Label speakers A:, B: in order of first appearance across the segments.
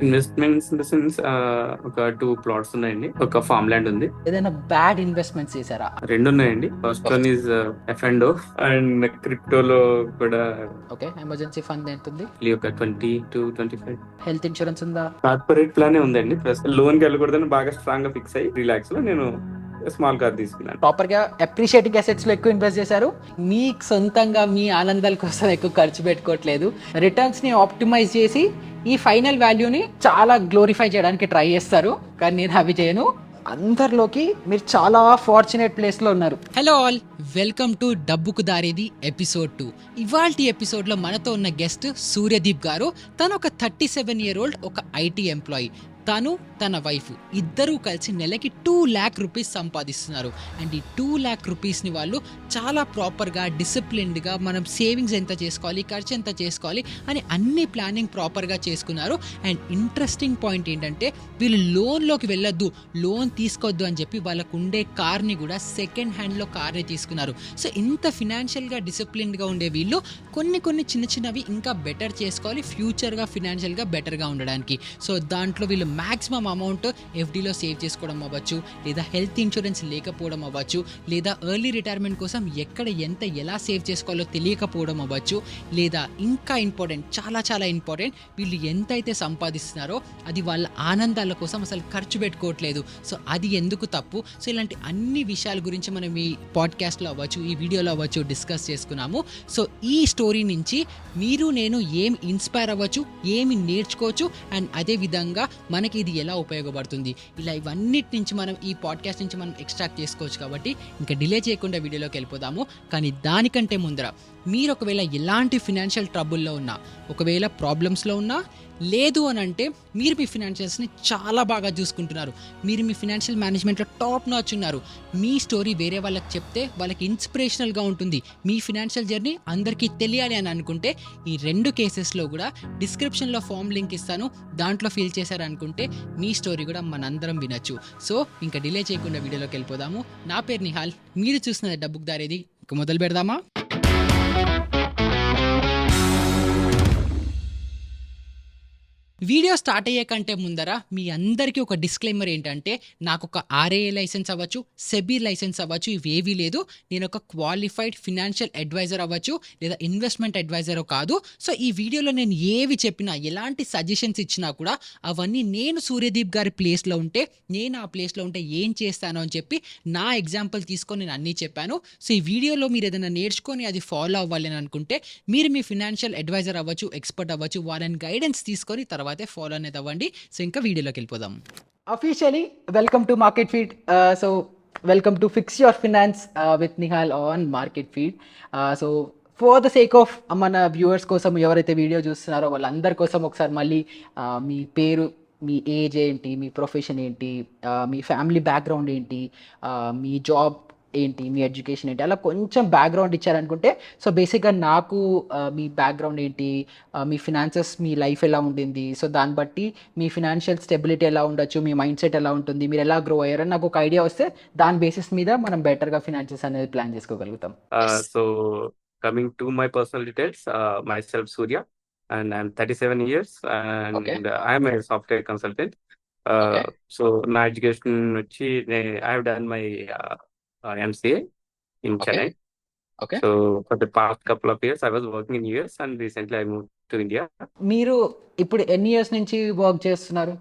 A: Investments in the sense ఒక 2 plots ఉన్నాయండి. ఒక ఫార్మ్ ల్యాండ్ ఉంది.
B: ఏదైనా బ్యాడ్ ఇన్వెస్ట్మెంట్స్ చేశారా?
A: 2 ఉన్నాయండి. ఫస్ట్ వన్ ఈజ్ ఎఫ్&ఓ అండ్ క్రిప్టోలో కూడా
B: ఓకే. ఎమర్జెన్సీ ఫండ్ ఎంతుంది?
A: ఒక 20-25
B: హెల్త్ ఇన్సూరెన్స్ ఉందా?
A: కార్పొరేట్ ప్లానే ఉందండి. ప్లస్ లోన్‌కి వెళ్ళకూడదని బాగా స్ట్రాంగ్ గా ఫిక్స్ అయ్యి 3 lakhs లో నేను స్మాల్ కార్ తీసుకున్నాను.
B: ప్రాపర్గా అప్రిషియేటింగ్ అసెట్స్ లో ఎక్కువ ఇన్వెస్ట్ చేశారు. మీకు సొంతంగా మీ ఆనందాల కోసం ఎక్కువ ఖర్చు పెట్టుకోవట్లేదు. రిటర్న్స్ ని ఆప్టిమైజ్ చేసి ఈ ఫైనల్ వాల్యూని చాలా గ్లోరిఫై చేయడానికి ట్రై చేస్తారు. కానీ నేను అవి చేయను. అందరిలోకి మీరు చాలా ఫార్చునేట్ ప్లేస్లో ఉన్నారు. హలో ఆల్, వెల్కమ్ టు డబ్బుకు దారేది ఎపిసోడ్ 2. ఇవాల్టి ఎపిసోడ్లో మనతో ఉన్న గెస్ట్ సూర్యదీప్ గారు. తను ఒక 37-year-old ఒక ఐటీ ఎంప్లాయీ. తను తన వైఫ్ ఇద్దరూ కలిసి నెలకి 2 lakh రూపీస్ సంపాదిస్తున్నారు. అండ్ ఈ 2 lakh రూపీస్ని వాళ్ళు చాలా ప్రాపర్గా డిసిప్లిన్డ్గా మనం సేవింగ్స్ ఎంత చేసుకోవాలి, ఖర్చు ఎంత చేసుకోవాలి అని అన్ని ప్లానింగ్ ప్రాపర్గా చేసుకున్నారు. అండ్ ఇంట్రెస్టింగ్ పాయింట్ ఏంటంటే వీళ్ళు లోన్లోకి వెళ్ళొద్దు, లోన్ తీసుకోవద్దు అని చెప్పి వాళ్ళకు ఉండే కార్ని కూడా సెకండ్ హ్యాండ్లో కార్ని తీసుకున్నారు. సో ఇంత ఫినాన్షియల్గా డిసిప్లిన్డ్గా ఉండే వీళ్ళు కొన్ని చిన్న చిన్నవి ఇంకా బెటర్ చేసుకోవాలి ఫ్యూచర్గా ఫినాన్షియల్గా బెటర్గా ఉండడానికి. సో దాంట్లో వీళ్ళు మ్యాక్సిమం అమౌంట్ ఎఫ్డీలో సేవ్ చేసుకోవడం అవ్వచ్చు, లేదా హెల్త్ ఇన్సూరెన్స్ లేకపోవడం అవ్వచ్చు, లేదా ఎర్లీ రిటైర్మెంట్ కోసం ఎక్కడ ఎంత ఎలా సేవ్ చేసుకోవాలో తెలియకపోవడం అవ్వచ్చు, లేదా ఇంకా ఇంపార్టెంట్ చాలా ఇంపార్టెంట్ వీళ్ళు ఎంతైతే సంపాదిస్తున్నారో అది వాళ్ళ ఆనందాల కోసం అసలు ఖర్చు పెట్టుకోవట్లేదు. సో అది ఎందుకు తప్పు? సో ఇలాంటి అన్ని విషయాల గురించి మనం ఈ పాడ్కాస్ట్లో అవ్వచ్చు, ఈ వీడియోలో అవ్వచ్చు డిస్కస్ చేసుకున్నాము. సో ఈ స్టోరీ నుంచి మీరు నేను ఏం ఇన్స్పైర్ అవ్వచ్చు, ఏమి నేర్చుకోవచ్చు, అండ్ అదే విధంగా మనకి ఇది ఎలా ఉపయోగపడుతుంది, ఇలా ఇవన్నిటి నుంచి మనం ఈ పాడ్కాస్ట్ నుంచి మనం ఎక్స్ట్రాక్ట్ చేసుకోవచ్చు. కాబట్టి ఇంకా డిలే చేయకుండా వీడియోలోకి వెళ్ళిపోదాము. కానీ దానికంటే ముందర మీరు ఒకవేళ ఎలాంటి ఫినాన్షియల్ ట్రబుల్లో ఉన్నా, ఒకవేళ ప్రాబ్లమ్స్లో ఉన్నా, లేదు అని అంటే మీరు మీ ఫినాన్షియల్స్ని చాలా బాగా చూసుకుంటున్నారు, మీరు మీ ఫినాన్షియల్ మేనేజ్మెంట్లో టాప్ నాచ్ ఉన్నారు, మీ స్టోరీ వేరే వాళ్ళకి చెప్తే వాళ్ళకి ఇన్స్పిరేషనల్గా ఉంటుంది, మీ ఫినాన్షియల్ జర్నీ అందరికీ తెలియాలి అని అనుకుంటే ఈ 2 కేసెస్లో కూడా డిస్క్రిప్షన్లో ఫామ్ లింక్ ఇస్తాను, దాంట్లో ఫిల్ చేశారనుకుంటే మీ స్టోరీ కూడా మనందరం వినొచ్చు. సో ఇంకా డిలే చేయకుండా వీడియోలోకి వెళ్ళిపోదాము. నా పేరు నిహాల్, మీరు చూస్తున్నది డబ్బుకు దారేది. ఇంకా మొదలు పెడదామా? వీడియో స్టార్ట్ అయ్యే కంటే ముందర మీ అందరికీ ఒక డిస్క్లైమర్ ఏంటంటే నాకు ఒక ఆర్ఏఏ లైసెన్స్ అవ్వచ్చు, సెబీ లైసెన్స్ అవ్వచ్చు, ఇవేవీ లేదు. నేను ఒక క్వాలిఫైడ్ ఫినాన్షియల్ అడ్వైజర్ అవ్వచ్చు, లేదా ఇన్వెస్ట్మెంట్ అడ్వైజర్ కాదు. సో ఈ వీడియోలో నేను ఏవి చెప్పినా, ఎలాంటి సజెషన్స్ ఇచ్చినా కూడా అవన్నీ నేను సూర్యదీప్ గారి ప్లేస్లో ఉంటే, నేను ఆ ప్లేస్లో ఉంటే ఏం చేస్తాను అని చెప్పి నా ఎగ్జాంపుల్ తీసుకొని నేను అన్నీ చెప్పాను. సో ఈ వీడియోలో మీరు ఏదైనా నేర్చుకొని అది ఫాలో అవ్వాలి అని అనుకుంటే మీరు మీ ఫినాన్షియల్ అడ్వైజర్ అవ్వచ్చు, ఎక్స్పర్ట్ అవ్వచ్చు, వాళ్ళని గైడెన్స్ తీసుకొని తర్వాతే ఫాలో అనేది అవ్వండి. సో ఇంకా వీడియోలోకి వెళ్ళిపోదాం. Officially welcome to market feed. So welcome to fix your finance with Nihal on market feed. So for the sake of మన వ్యూవర్స్ కోసం, ఎవరైతే వీడియో చూస్తున్నారో వాళ్ళందరి కోసం ఒకసారి మళ్ళీ మీ పేరు, మీ ఏజ్ ఏంటి, మీ ప్రొఫెషన్ ఏంటి, మీ ఫ్యామిలీ బ్యాక్గ్రౌండ్ ఏంటి, మీ జాబ్ ఏంటి, మీ ఎడ్యుకేషన్ ఏంటి, అలా కొంచెం బ్యాక్గ్రౌండ్ ఇచ్చారనుకుంటే, సో బేసిక్గా నాకు మీ బ్యాక్గ్రౌండ్ ఏంటి, మీ ఫినాన్సెస్, మీ లైఫ్ ఎలా ఉండింది, సో దాన్ని బట్టి మీ ఫినాన్షియల్ స్టెబిలిటీ ఎలా ఉండొచ్చు, మీ మైండ్ సెట్ ఎలా ఉంటుంది, మీరు ఎలా గ్రో అయ్యారని నాకు ఒక ఐడియా వస్తే దాని బేసిస్ మీద మనం బెటర్గా ఫినాన్సెస్ అనేది ప్లాన్ చేసుకోగలుగుతాం.
A: So coming to my personal details, myself Surya and I'm 37 years
B: okay.
A: and I'm a software consultant.
B: Okay.
A: So నా ఎడ్యుకేషన్ వచ్చి I have done my MCA in
B: okay.
A: Chennai.
B: Okay.
A: So for the past couple of years I was working in US and recently I moved to India.
B: మీరు ఇప్పుడు ఎన్ని years నుంచి work చేస్తున్నారు?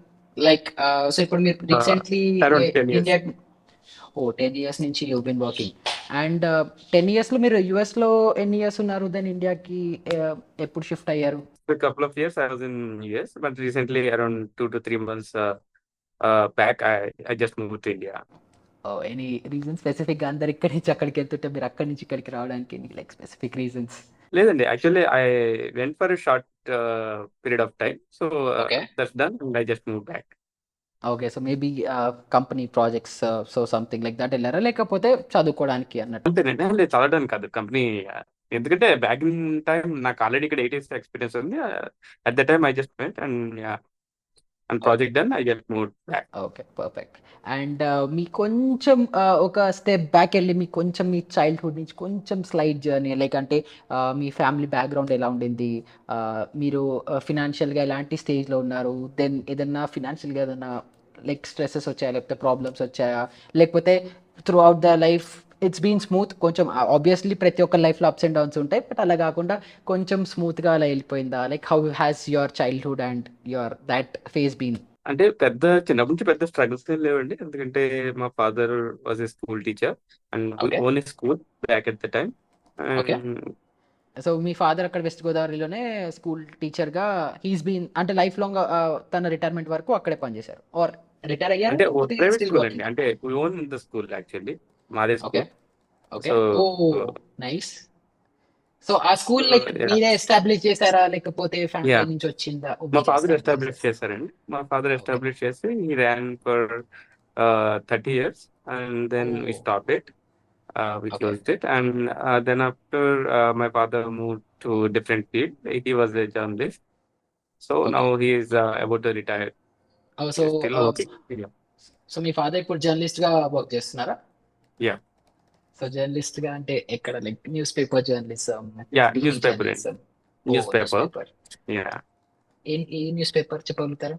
B: Like so ఇప్పుడు మీరు recently
A: Around 10 years.
B: India 10 years నుంచి you been working. And 10 ఇయర్స్లో మీరు యుఎస్లో ఎన్ని ఇయర్స్ ఉన్నారు? దెన్ ఇండియాకి ఎప్పుడు షిఫ్ట్ అయ్యారు?
A: For a couple of years I was in US, but recently around 2 to 3 months back I just moved to India.
B: Any reason స్పెసిఫిక్గా? అందరు ఇక్కడి నుంచి అక్కడికి వెళ్తుంటే మీరు అక్కడి నుంచి ఇక్కడికి రావడానికి లైక్ స్పెసిఫిక్ రీజన్స్?
A: లేదండి, actually I went for short period of time, so
B: okay.
A: That's done and I just move back.
B: Okay. So maybe company projects, so something like that వెళ్ళారా, లేకపోతే చదువుకోవడానికి అన్నట్టు?
A: అంతేనండి, అంటే చదవడానికి కాదు, కంపెనీ. ఎందుకంటే బ్యాక్ ఇన్ టైం నాకు ఆల్రెడీ ఇక్కడ 8 years ఎక్స్పీరియన్స్ ఉంది. At the time I just went and and
B: okay.
A: Project done I get move back.
B: Okay. Perfect. And మీ కొంచెం ఒక స్టెప్ బ్యాక్ ఎళ్లి మీకు కొంచెం మీ చైల్డ్‌హుడ్ నుంచి కొంచెం స్లైడ్ జర్నీ లైక్ అంటే మీ ఫ్యామిలీ బ్యాక్‌గ్రౌండ్ ఎలా ఉండింది? మీరు ఫినాన్షియల్‌గా ఎలాంటి స్టేజ్‌లో ఉన్నారు? దెన్ ఏదన్నా ఫినాన్షియల్‌గా ఏదన్నా లైక్ స్ట్రెసెస్ వచ్చాయా? లేకపోతే ప్రాబ్లమ్స్ వచ్చాయా? లేకపోతే throughout the life it's been smooth కొంచెం ఆబ్వియస్‌లీ ప్రతి ఒక్కరి లైఫ్‌లో అప్స్ అండ్ డౌన్స్ ఉంటాయి. బట్ అలా గాకుండా కొంచెం స్మూత్‌గా అలా ఎళ్ళిపోయిందా? Like how has your childhood and your that phase been?
A: అంటే చిన్నప్పటి నుంచి పెద్ద స్ట్రగుల్స్ ఏం లేవండి. ఎందుకంటే మా father was a school teacher and we
B: okay.
A: Own a school back at the time.
B: Okay.
A: And
B: so, మీ ఫాదర్ అక్కడ వెస్ట్ గోదావరిలోనే స్కూల్ టీచర్‌గా హీస్ బీన్ అంటే లైఫ్ లాంగ్ తన రిటైర్మెంట్ వరకు అక్కడే పనిచేశారు. ఆర్ రిటైర్ అయ్యారా?
A: అంటే
B: లేకపోతే
A: ప్రైవేట్
B: స్టిల్
A: స్కూల్ అండి.
B: వర్కింగ్?
A: అంటే we own the school actually. మాదే
B: okay.
A: School.
B: Okay.
A: So
B: oh! Nice. So, ఆ స్కూల్ లైక్
A: యాహ్!
B: మీరే ఎస్టాబ్లిష్ చేసారా? లేకపోతే ఫ్యామిలీ
A: యాహ్!
B: నుంచి వచ్చిందా? ఓహ్!
A: మా
B: మీరే
A: ఫాదర్
B: ఎస్టాబ్లిష్
A: ఎస్టాబ్లిష్
B: చేసారు.
A: చేశారండి. మా ఫాదర్
B: ఓకే.
A: ఎస్టాబ్లిష్ చేసి he ran for 30 years and then we
B: oh!
A: Stopped it. We
B: okay.
A: closed it, and then after my father moved to different field. He was a journalist, so
B: okay.
A: now he is about to retire.
B: Oh!
A: He
B: so,
A: is still working. Yeah,
B: so మీ father ఇప్పుడు జర్నలిస్ట్‌గా work చేస్తున్నారా?
A: yeah,
B: so, జర్నలిస్ట్‌గా అంటే ఎక్కడ like news paper journalism,
A: yeah.
B: TV
A: Newspaper and
B: journalism. Oh! News
A: newspaper.
B: Paper.
A: Yeah,
B: A news paper చెప్పగలుగుతారా?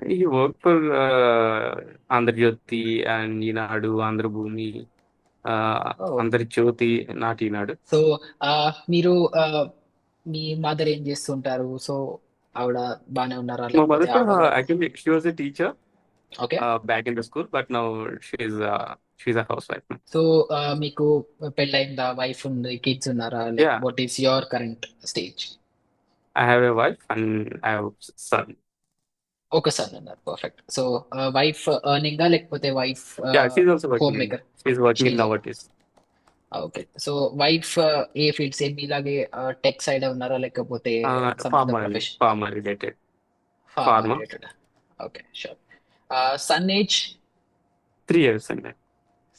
A: he worked for Andhra Jyoti andEenadu, Andhra Bhumi,
B: oh!
A: Andhra Jyoti, notEenadu.
B: So, మీరు మీ mother ఏం చేస్తుంటారు? So, ఆవిడ బానే ఉన్నారా?
A: My mother
B: లేకపోతే ఆవిడ కూడా
A: actually she was a teacher
B: okay.
A: back in the school, but now she's a housewife now.
B: So, మీకు పెళ్లయిందా? వైఫ్ ఉంది, కిడ్స్ ఉన్నారా? Like
A: Yeah,
B: what is your current stage?
A: I have a wife and I have a son.
B: ఒక son ఉన్నారు. Perfect. So, wife ఎర్నింగా? లేకపోతే wife
A: Yeah, she's also
B: home
A: working in
B: maker?
A: she's working
B: she
A: in
B: is
A: Novartis.
B: Okay. So, wife ఏ field same మీలాగే tech సైడే ఉన్నారా? లేకపోతే some other profession?
A: Pharma related.
B: Pharma
A: Pharma.
B: Related. Okay. Sure. Son age?
A: 3 years and that.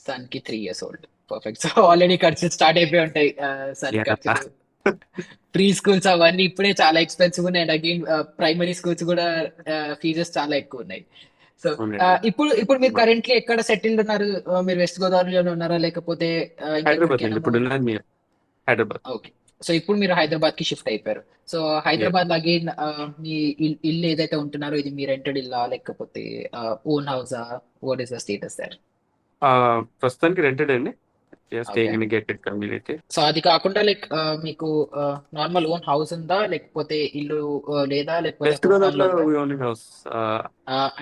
B: సన్‌కి 3 years old. Perfect. So, already ఖర్చులు start అయిపోయి ఉంటాయి. Son
A: Yeah.
B: ఖర్చులు, ప్రీ స్కూల్స్ అవన్నీ ఇప్పుడే చాలా ఎక్స్‌పెన్సివ్ ఉన్నాయి. అండ్ అగైన్ ప్రైమరీ స్కూల్స్ కూడా ఫీజెస్ చాలా ఎక్కువున్నాయి. సో,
A: అవునండి.
B: ఇప్పుడు మీరు కరెంట్‌లీ ఎక్కడ సెటిల్డ్ ఉన్నారు? మీరు వెస్ట్ గోదావరిలోనే ఉన్నారా? లేకపోతే
A: హైదరాబాద్
B: ఇంకెక్కడికైనా
A: అండి. ఇప్పుడున్నది మీరు హైదరాబాద్.
B: ఓకే. సో, ఇప్పుడు మీరు హైదరాబాద్‌కి షిఫ్ట్ అయిపోయారు. సో,
A: Yeah.
B: హైదరాబాద్‌లో అగైన్ మీ ఇల్లు ఏదైతే ఉంటున్నారో ఇది మీ రెంటెడ్ ఇల్లా? లేకపోతే ఓన్ హౌసా? What is the status there?
A: ప్రస్తుతానికి రెంటెడ్ అండి.
B: Okay.
A: Staying in gated community.
B: So, అది కాకుండా లైక్ మీకు నార్మల్ ఓన్ హౌస్ ఉందా? లేకపోతే ఇల్లు లేదా? లేకపోతే
A: వెస్ట్
B: హోటల్‌లో
A: గోదావరిలో
B: ఉందా?
A: we own a house.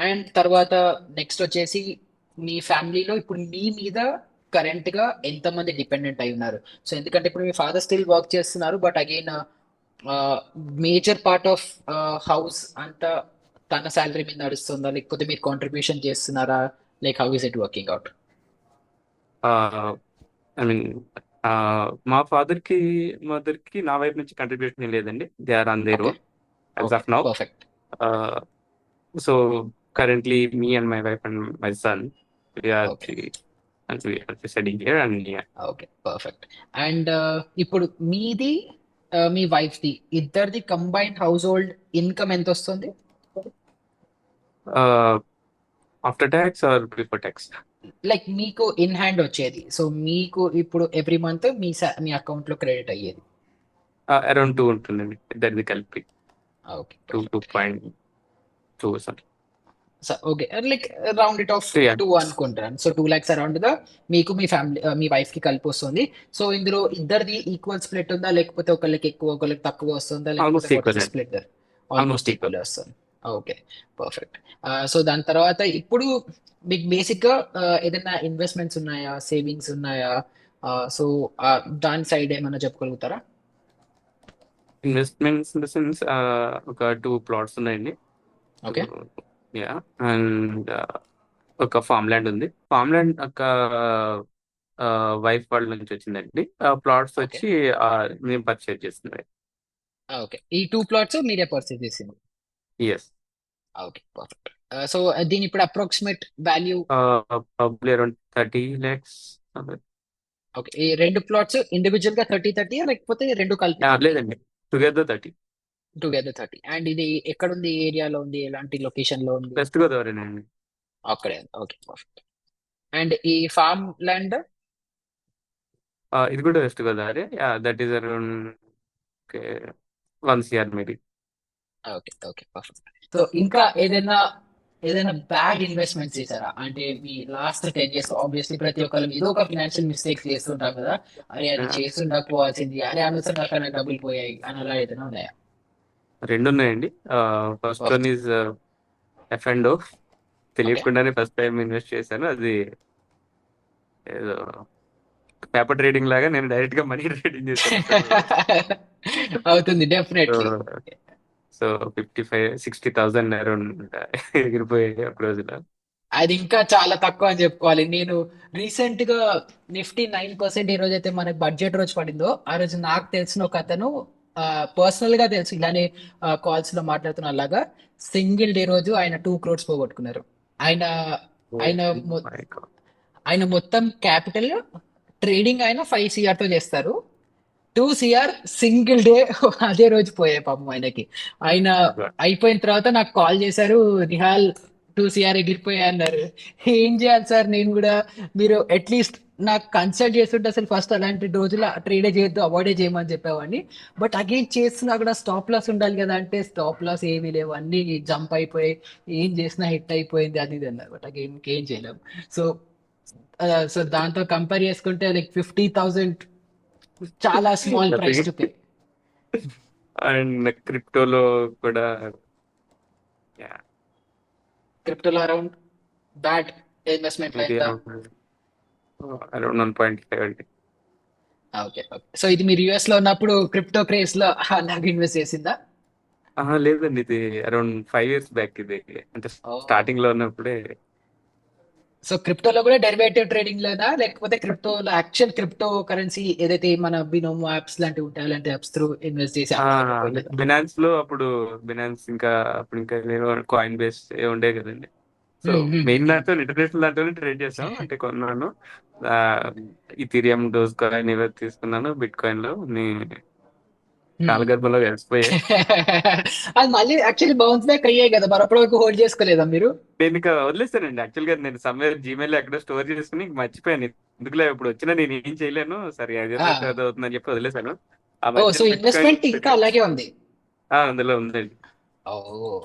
B: And తర్వాత నెక్స్ట్ వచ్చేసి మీ ఫ్యామిలీలో ఇప్పుడు మీ మీద కరెంట్‌గా ఎంతమంది డిపెండెంట్ అయి ఉన్నారు? సో, ఎందుకంటే ఇప్పుడు మీ ఫాదర్ స్టిల్ వర్క్ చేస్తున్నారు. But again major part of house అంతా తన సాలరీ మీద నడుస్తుందా? లేకపోతే మీరు కాంట్రిబ్యూషన్ చేస్తున్నారా? Like how is it working out?
A: I mean మా ఫాదర్ కి మదర్ కి నా వైపు నుంచి కంట్రిబ్యూషన్ ఏం లేదండి. They are on their
B: okay.
A: Own as
B: okay.
A: Of now.
B: Perfect.
A: So currently మీ and my wife and my son we are
B: okay.
A: three, and we are studying here and yeah.
B: Okay. Perfect. And ఇప్పుడు మీది మీ వైఫ్‌ది ఇద్దరిది combined household income ఎంతొస్తుంది?
A: Uh, After tax or before tax?
B: Like మీకు in hand వచ్చేది. So, మీకు ఇప్పుడు ఎవ్రీ మంత్ మీ అకౌంట్‌లో క్రెడిట్ అయ్యేది.
A: Around 2 ఉంటుందండి. ఇద్దరిది కలిపి
B: okay.
A: 2,
B: perfect.
A: 2.2 something.
B: Okay. Like round it of
A: 3
B: 2 అనుకుంటాను. సో, 2 లాక్స్ అరౌండ్‌గా మీకు మీ ఫ్యామిలీ మీ వైఫ్‌కి కలిపొస్తుంది. సో, ఇందులో ఇద్దరిది ఈక్వల్ స్ప్లిట్ ఉందా? లేకపోతే ఒకళ్ళకి ఎక్కువ, ఒకళ్ళకి తక్కువ వస్తుందా? లేకపోతే
A: almost
B: what is
A: equal
B: the
A: అండి.
B: Split there?
A: Almost
B: almost
A: equal.
B: ఈక్వలే వస్తుంది. ఓకే. పర్ఫెక్ట్. సో, దాని తర్వాత ఇప్పుడు మీకు బేసిక్‌గా ఏదైనా ఇన్వెస్ట్‌మెంట్స్ ఉన్నాయా? సేవింగ్స్ ఉన్నాయా? సో, దాని సైడ్ ఏమన్నా చెప్పగలుగుతారా?
A: ఇన్వెస్ట్మెంట్స్ ఇన్ ద సెన్స్ ఒక 2 ప్లాట్స్ ఉన్నాయండి.
B: ఓకే.
A: యా అండ్ ఒక ఫామ్ ల్యాండ్ ఉంది. ఫామ్ ల్యాండ్ ఒక వైఫ్ వాళ్ళ నుంచి వచ్చిందండి. Plots
B: okay.
A: వచ్చి మేము పర్చేజ్ చేసినవి.
B: ఓకే. ఈ 2 ప్లాట్స్ మీరే పర్చేజ్ చేసింది.
A: ఎస్.
B: ఓకే. పర్ఫెక్ట్. సో, దీని ఇప్పుడు approximate value
A: probably around 30 lakhs.
B: Okay. ఈ 2 ప్లాట్స్ ఇండివిడ్యువల్‌గా 30, 30 లేకపోతే 2 కలిపి 30?
A: లేదండి, టుగెదర్ 30.
B: టుగెదర్ 30. అండ్ ఇది ఎక్కడుంది, ఏ ఏరియాలో ఉంది, ఎలాంటి లొకేషన్ లో ఉంది?
A: వెస్ట్ గోదావరినండి.
B: అక్కడే ఉంది. Okay, perfect. అండ్ ఈ ఫార్మ్ ల్యాండ్?
A: ఇది కూడా west Godavari. That is around okay 1 CR maybe.
B: Okay, okay, perfect. So ఇంకా ఏదైనా బ్యాడ్ ఇన్వెస్ట్మెంట్స్ చేశారా? అంటే మీ లాస్ట్ 10 years ఆబ్వియస్లీ ప్రతి ఒక్కరు ఏదో ఒక ఫినాన్షియల్ మిస్టేక్స్ చేస్తుంటాం కదా. అరే అది చేస్తుండకపోవాల్సింది, అరే అనవసరంగా అక్కడ నాకు డబ్బులు పోయాయి అని అలా ఏదైనా ఉన్నాయా?
A: రెండు ఉన్నాయండి. First one
B: perfect.
A: Is F&O.
B: Okay.
A: తెలియకుండానే ఫస్ట్ టైం ఇన్వెస్ట్ చేశాను. అది ఏదో పేపర్ ట్రేడింగ్ లాగా నేను డైరెక్ట్ గా మనీ ట్రేడింగ్ చేశాను.
B: అవుతుంది
A: సో
B: డెఫినెట్లీ.
A: సో 55-60,000 అరౌండ్ ఎగిరిపోయాయి ఒక రోజులో.
B: అది ఇంకా చాలా తక్కువ అని చెప్పుకోవాలి. నేను రీసెంట్ గా నిఫ్టీ 9% ఈ రోజు అయితే మనకి బడ్జెట్ రోజు పడిందో, ఆ రోజు నాకు తెలిసిన ఒక అతను పర్సనల్ గా తెలుసు, ఇలానే కాల్స్ లో మాట్లాడుతున్న అలాగా, సింగిల్ డే రోజు ఆయన 2 crores పోగొట్టుకున్నారు. ఆయన ఆయన మొ-
A: My God.
B: ఆయన మొత్తం క్యాపిటల్ ట్రేడింగ్ ఆయన 5 CR తో చేస్తారు. 2 CR సింగిల్ డే అదే రోజు పోయాయి పాపం ఆయనకి. ఆయన
A: God.
B: అయిపోయిన తర్వాత నాకు కాల్ చేశారు, నిహాల్ 2 CR ఎగిరిపోయా అన్నారు. ఏం చేయాలి సార్ నేను కూడా, మీరు అట్లీస్ట్ నాకు కన్సల్ట్ చేస్తుంటే అసలు ఫస్ట్ అలాంటి రోజులు ట్రేడే చేయొద్దు, అవాయిడే చేయమని చెప్పేవాడిని. బట్ అగైన్ చేస్తున్నా కూడా స్టాప్ లాస్ ఉండాలి కదా, అంటే స్టాప్ లాస్ ఏమీ లేవు, అన్ని జంప్ అయిపోయి ఏం చేసినా హిట్ అయిపోయింది అది ఇది అన్నారు. బట్ అగైన్ ఇంకేం చేయలేము. సో సో దాంతో కంపేర్ చేసుకుంటే లైక్ 50,000 చాలా small price to pay.
A: And క్రిప్టోలో కూడా yeah,
B: క్రిప్టోలో అరౌండ్ బ్యాడ్ ఇన్వెస్ట్మెంట్
A: ఇది
B: అయిందా?
A: అరౌండ్ 1.5 అండి.
B: Okay, okay. సో ఇది మీరు యుఎస్ లో ఉన్నప్పుడు క్రిప్టో క్రేజ్ లో అలాగే ఇన్వెస్ట్ చేసిందా?
A: లేదండి, ఇది అరౌండ్ 5 years బ్యాక్. ఇది అంటే స్టార్టింగ్ లో ఉన్నప్పుడే.
B: సో క్రిప్టోలో కూడా డెరివేటివ్ ట్రేడింగ్ లేదా, లేకపోతే క్రిప్టోలో యాక్చువల్ క్రిప్టో కరెన్సీ ఏదైతే మన బినోమో యాప్స్ లాంటివి ఉంటాయి అలాంటి యాప్స్ త్రూ ఇన్వెస్ట్ చేసి అలా పోయిందా?
A: బినాన్స్ లో అప్పుడు బినాన్స్ ఇంకా కాయిన్ బేస్ ఉండే కదండి. సో
B: మ్మ్, మ్మ్,
A: మెయిన్ దాంట్లో ఇంటర్నేషనల్ దాంట్లోనే ట్రేడ్ చేసాం. అంటే కొన్నాను ఇథీరియం, డోజ్ కాయిన్ ఇవి తీసుకున్నాను. బిట్ కాయిన్ లో
B: మ్మ్.
A: కాలగర్భంలో కలిసిపోయాయి.
B: అది మళ్ళీ యాక్చువల్లీ బౌన్స్ బ్యాక్ అయ్యాయి కదా, మరి అప్పటి వరకు హోల్డ్ చేసుకోలేదా మీరు?
A: నేను ఇంకా వదిలేస్తానండి. యాక్చువల్ గా నేను సమ్వేర్ జీమెయిల్ ఎక్కడో స్టోర్ చేసుకుని ఇంక మర్చిపోయాను. ఎందుకులే ఇప్పుడు వచ్చినా నేను ఏం చేయలేను, సరే అది
B: ఆ.
A: అవుతుందని చెప్పి వదిలేశాను. ఆ
B: ఓ, సో
A: మధ్యన బిట్ కాయిన్
B: ఇన్వెస్ట్మెంట్ ఇంకా అలాగే ఉంది.
A: అందులో ఉందండి.
B: ఓ,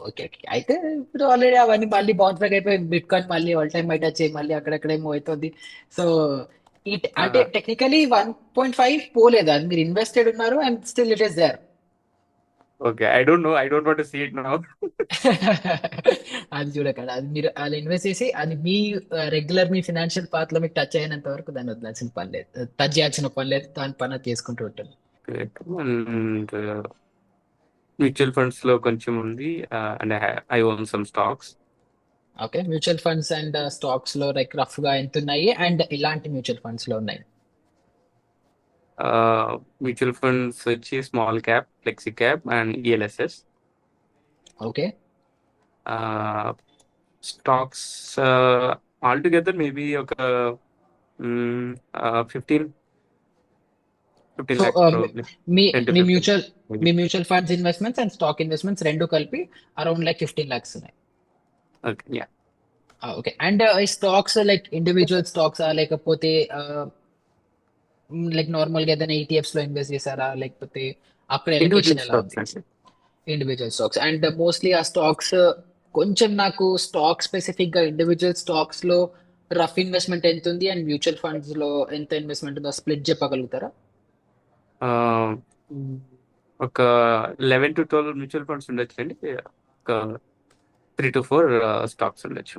B: ఓకే, ఓకే. అయితే ఇప్పుడు ఆల్రెడీ అవన్నీ మళ్ళీ బౌన్స్ బ్యాక్ అయిపోయి బిట్ కాయిన్ మళ్ళీ ఆల్ టైమ్ బయట వచ్చి మళ్ళీ అక్కడక్కడే మూవ్ అవుతుంది. సో అంటే టెక్నికలీ 1.5 పోలేదు, అది మీరు ఇన్వెస్టెడ్ ఉన్నారు and still it is there.
A: Okay, I don't know, I don't want to see it now.
B: అది చూడకండి, అది మీరు అలా ఇన్వెస్ట్ చేసి అది మీ రెగ్యులర్ మీ ఫినాన్షియల్ పాత్ లో మీకు టచ్ అయినంత వరకు దాన్ని వదలాల్సిన పని లేదు, టచ్ చేయాల్సిన పని లేదు, దాని పని అది చేసుకుంటూ ఉంటుంది.
A: అండ్ మ్యూచువల్ ఫండ్స్ లో కొంచెం ఉంది. And I own some stocks.
B: Okay, mutual funds and stocks లో లైక్ రఫ్ గా ఎంత ఉన్నాయి, అండ్ ఇలాంటి మ్యూచువల్ ఫండ్స్ లో ఉన్నాయి?
A: మ్యూచువల్ ఫండ్స్ వచ్చి small cap, flexi cap and ELSS.
B: Okay.
A: Stocks all together maybe ఒక 15
B: so
A: lakhs probably.
B: Me
A: 10 to
B: me
A: 15
B: mutual
A: maybe.
B: Me mutual funds investments and stock investments రెండు కలిపి around like 15 lakhs ఉన్నాయి.
A: Okay, yeah.
B: Okay. And ఈ stocks like individual stocks లేకపోతే like normal గా ఏదైనా ETFs లో invest చేశారా, లేకపోతే అక్కడ
A: Individual
B: ఎలొకేషన్ ఎలా
A: stocks
B: ఉంది?
A: అండి.
B: Individual stocks. అండ్ మోస్ట్లీ ఆ స్టాక్స్ కొంచెం నాకు స్టాక్ స్పెసిఫిక్ గా ఇండివిజువల్ స్టాక్స్ లో రఫ్ ఇన్వెస్ట్మెంట్ ఎంత ఉంది అండ్ మ్యూచువల్ ఫండ్స్ లో ఎంత ఇన్వెస్ట్మెంట్ ఉందో స్ప్లిట్ చెప్పగలుగుతారా?
A: Uh, ఒక 11 to 12 మ్యూచువల్ ఫండ్స్ ఉండొచ్చు అండి. ఒక 3 to 4 స్టాక్స్ ఉండొచ్చు.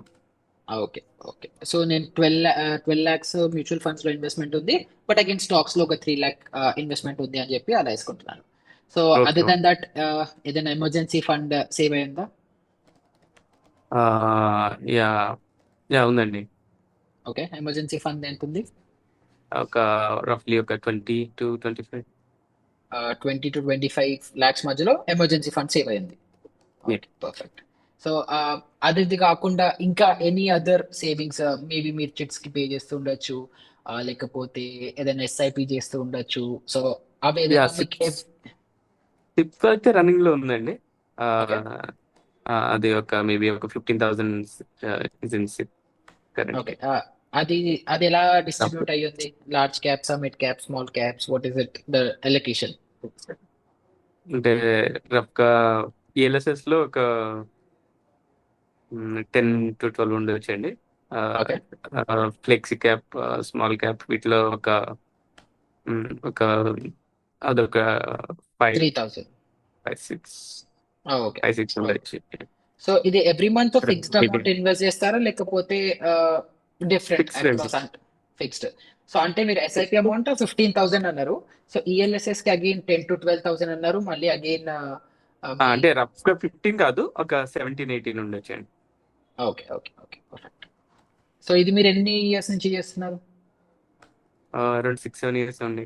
B: Okay, okay. సో నేను 12 lakhs మ్యూచువల్ ఫండ్స్ లో ఇన్వెస్ట్మెంట్ ఉంది, బట్ అగైన్ స్టాక్స్ లో ఒక 3 lakh ఇన్వెస్ట్మెంట్ ఉంది అని చెప్పి అలా వేసుకుంటున్నాను. So
A: okay.
B: Other than that ఏదైనా ఎమర్జెన్సీ ఫండ్ సేవ్ అయిందా?
A: యా యా ఉందండి.
B: ఓకే, ఎమర్జెన్సీ ఫండ్ ఎంత ఉంది?
A: ఒక రఫ్లీ ఒక 20 to 25.
B: 20 to 25 lakhs మధ్యలో ఎమర్జెన్సీ ఫండ్ సేవ్ అయింది.
A: Yeah.
B: Okay, perfect. సో అది కాకుండా ఇంకా ఎనీ అదర్ సేవింగ్స్, మేబీ మీరు చిట్స్ కి పే చేస్తూ ఉండొచ్చు, లేకపోతే ఏదైనా ఎస్ఐపి చేస్తూ ఉండొచ్చు. సో అవి
A: యా
B: ఏదైనా మీకు
A: టిప్ అయితే రన్నింగ్ లో ఉందండి. ఆ,
B: ఓకే.
A: అది ఒక మేబీ ఒక 15,000 is in SIP
B: okay.
A: Currently.
B: అది అది ఎలా డిస్ట్రిబ్యూట్ అయ్యింది? Large క్యాప్సా, mid cap, small caps, what is it the allocation?
A: అంటే రఫ్ గా ఈఎల్ఎస్ఎస్ లో ఒక 10 to 12 ఉండొచ్చండి.
B: Okay.
A: Flexi cap, small cap వీటిలో ఒక అదొక ఫైవ్
B: 3000.
A: Five six
B: okay.
A: 5-6 ఉండొచ్చు.
B: సో ఇది every month fixed
A: maybe
B: amount invest చేస్తారా, లేకపోతే డిఫరెంట్
A: ఫిక్స్ అండి.
B: అక్రాస్ అంటే ఫిక్స్డ్? సో అంటే మీరు ఎస్ఐపి అమౌంట్ 15,000 అన్నారు. సో ఈఎల్ఎస్ఎస్ కి అగైన్ 10 to 12,000 అన్నారు. మళ్ళీ అగైన్ మీ
A: అంటే రఫ్ గా 15 కాదు, ఒక 17-18 ఉండొచ్చండి.
B: Okay. Okay. Okay. Perfect. So ఇది మీరు ఎన్ని ఇయర్స్ నుంచి చేస్తున్నారు?
A: అరౌండ్ 6-7 ఇయర్స్ అండి.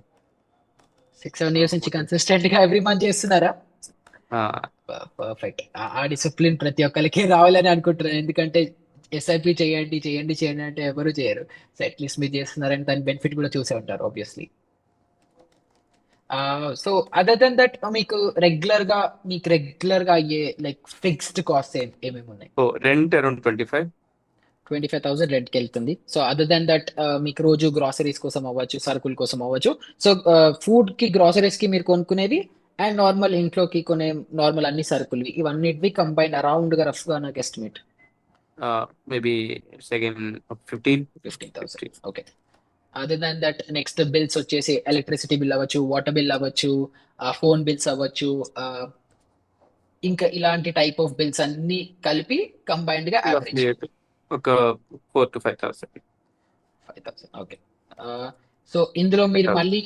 B: 6 7 ఇయర్స్ నుంచి కన్సిస్టెంట్ గా ఎవ్రీ మంత్ చేస్తున్నారా?
A: ఆ,
B: పర్ఫెక్ట్. ఆ డిసిప్లిన్ ప్రతి ఒక్కరికి రావాలని అనుకుంటున్నాను. ఎందుకంటే ఎస్ఐపి చేయండి, చేయండి, చేయండి అంటే ఎవరు చేయరు. సో అట్లీస్ట్ మీరు చేస్తున్నారని దాని బెనిఫిట్ కూడా చూసే ఉంటారు obviously. So other than that మీకు రెగ్యులర్ గా అయ్యే లైక్ ఫిక్స్డ్ కాస్ట్ ఏమేమి ఉన్నాయి?
A: ఓ రెంట్ అరౌండ్ 25.
B: 25,000 రెంట్కి వెళ్తుంది. సో అదర్ దెన్ దట్ మీకు రోజు గ్రాసరీస్ కోసం అవ్వచ్చు, సరుకుల కోసం అవ్వచ్చు. సో ఫుడ్ కి, గ్రాసరీస్ కి మీరు కొనుక్కునేది, అండ్ నార్మల్ ఇంట్లోకి కొనే నార్మల్ అన్ని సరుకులు ఇవన్నిటివి కంబైన్ అరౌండ్ గా రఫ్ గా నాకు estimate
A: maybe second 15.
B: 15,000.
A: 15.
B: Okay. Other than that next bills వచ్చేసి ఎలక్ట్రిసిటీ బిల్ అవ్వచ్చు, వాటర్ బిల్ అవ్వచ్చు, ఫోన్ బిల్స్ అవ్వచ్చు, ఇంకా ఇలాంటి టైప్ ఆఫ్ బిల్స్ అన్ని కలిపి కంబైన్డ్ గా యావరేజ్
A: రఫ్లీ ఒక 4,000 to 5,000.
B: 5,000. ఓకే. సో ఇందులో మీరు
A: 5,000.
B: మళ్ళీ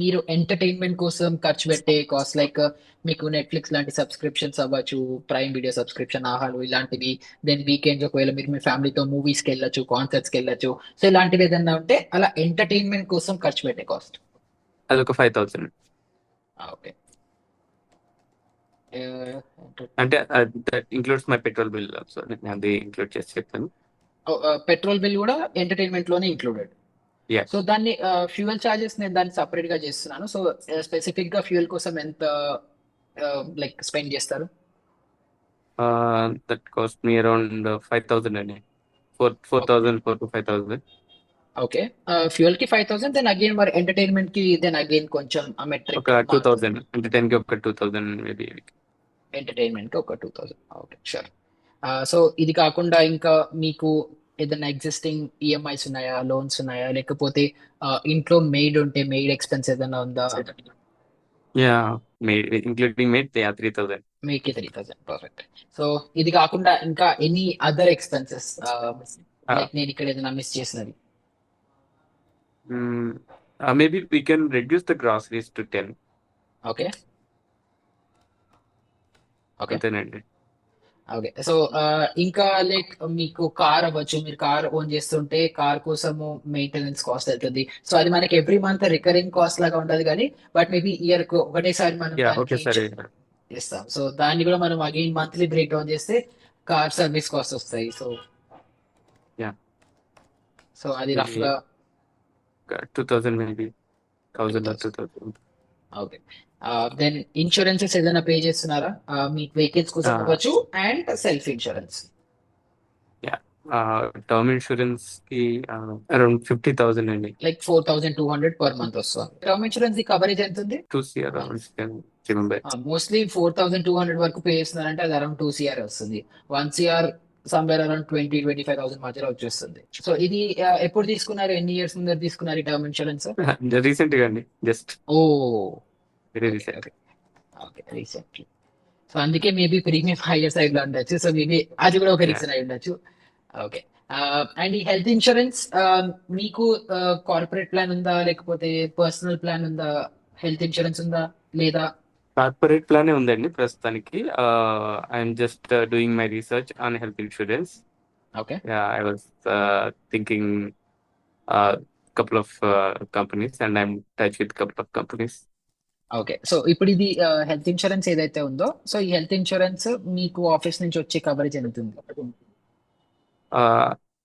B: మీరు ఎంటర్టైన్మెంట్ కోసం ఖర్చు పెట్టే కాస్ట్ లైక్ మీకు నెట్ఫ్లిక్స్ లాంటి సబ్స్క్రిప్షన్స్ అవ్వచ్చు, ప్రైమ్ వీడియో సబ్స్క్రిప్షన్, ఆహాలు ఇలాంటివి. దెన్ వీకెండ్స్ ఒకవేళ మీరు మీ ఫ్యామిలీతో మూవీస్కి వెళ్ళొచ్చు, కాన్సర్ట్స్కి వెళ్ళొచ్చు. సో ఇలాంటివి ఏదన్నా ఉంటే అలా ఎంటర్టైన్మెంట్ కోసం ఖర్చు పెట్టే కాస్ట్.
A: అదొక 5,000.
B: ఓకే.
A: అంటే that includes my petrol bill also. నేను అది ఇంక్లూడ్ చేసి చెప్తాను.
B: పెట్రోల్ బిల్ కూడా ఎంటర్టైన్మెంట్ లోనే ఇంక్లూడెడ్.
A: యా.
B: సో దాన్ని ఫ్యూయల్ చార్జెస్ నేను దాన్ని సపరేట్ గా చేస్తున్నాను. సో స్పెసిఫిక్ గా ఫ్యూయల్ కోసం ఎంత లైక్ స్పెండ్ చేస్తారు?
A: దట్ కాస్ట్ మీ అరౌండ్ 5,000 అండి. 4,000, 4 to 5,000.
B: ఓకే. ఫ్యూయల్ కి 5,000, దెన్ అగైన్ మరి ఎంటర్టైన్మెంట్ కి దెన్ అగైన్ కొంచెం ఆ
A: ఒక
B: మెట్రిక్ మారుతుంది.
A: 2,000 అంటే 10కి ఒక 2,000 మేబీ.
B: ఎంటర్టైన్మెంట్ కి ఒక 2,000. Okay, sure. సో ఇది కాకుండా ఇంకా మీకు ఏదైనా ఎగ్జిస్టింగ్ ఈఎంఐస్ ఉన్నాయా, లోన్స్ ఉన్నాయా, లేకపోతే ఇంట్లో మెయిడ్ ఉంటే మెయిడ్ ఎక్స్పెన్స్ ఏదైనా ఉందా?
A: Yeah, made including made 3,000.
B: మీకు 3,000. పర్ఫెక్ట్. సో ఇది కాకుండా ఇంకా ఎనీ అదర్ ఎక్స్పెన్సెస్ లైక్ నేను ఇక్కడ ఏదైనా మిస్ చేసినది?
A: Maybe we can reduce the groceries to 10.
B: Okay. Okay.
A: అంతేనండి.
B: ఓకే. సో ఇంకా లైక్ మీకు కార్ అవ్వచ్చు, మీరు కార్ ఓన్ చేస్తుంటే కార్ కోసము మెయింటెనెన్స్ కాస్ట్ అవుతుంది. సో అది మనకి ఎవ్రీ మంత్ రికరింగ్ కాస్ట్ లాగా ఉండదు కానీ, బట్ మేబీ ఇయర్ కు ఒకటేసారి మనం
A: యా, ఓకే
B: దానికి
A: సరే.
B: చేస్తాం. సో దాన్ని కూడా మనం అగైన్ మంత్లీ బ్రేక్ డౌన్ చేస్తే కార్ సర్వీస్ కాస్ట్ వస్తాయి. సో
A: యా,
B: సో అది రఫ్
A: మేబీ
B: గా
A: 2,000, maybe 1,000 or
B: 2,000.
A: 2,000.
B: Okay. Then insurances ఏదైనా పే చేస్తున్నారా? మీ వెహికల్స్ కోసం అవ్వచ్చు, and self insurance.
A: Yeah, term insurance కి అరౌండ్ 50,000 అండి.
B: లైక్ 4,200 పర్ మంత్ వస్తుంది. టర్మ్ ఇన్సూరెన్స్ ది కవరేజ్ ఎంత ఉంది?
A: 2 CR అరౌండ్ రిమెంబర్.
B: మోస్ట్లీ 4,200 వరకు పే చేస్తున్నారంటే అది అరౌండ్ 2 CR వస్తుంది. 1 CR సమ్వేర్ అరౌండ్ 20-25,000 మధ్యలో వచ్చేస్తుంది. సో ఇది ఎప్పుడు తీసుకున్నారు? ఎన్ని ఇయర్స్ ముందర తీసుకున్నారు ఈ టర్మ్ ఇన్సూరెన్స్?
A: రీసెంట్ గా అండి, just
B: oh,
A: very
B: okay.
A: Recent.
B: Okay. Okay, recently. So అందుకే మేబీ ప్రీమియం హైయర్ సైడ్ లో ఉండొచ్చు. సో మేబీ అది కూడా ఒక రీజన్ అయి ఉండొచ్చు. ఓకే. అండ్ ఈ హెల్త్ ఇన్సూరెన్స్ మీకు కార్పొరేట్ ప్లాన్ ఉందా, లేకపోతే పర్సనల్ ప్లాన్ ఉందా? హెల్త్ ఇన్సూరెన్స్ ఉందా లేదా?
A: కార్పొరేట్ ప్లానే ఉందండి ప్రస్తుతానికి. I'm just doing my research on health insurance.
B: Okay.
A: I was thinking couple of companies, and I'm in touch with couple of companies.
B: Okay. So ఇప్పుడు ఇది health insurance ఏదైతే ఉందో, so ఈ health insurance మీకు office నుంచి వచ్చే coverage ఎంత ఉంది?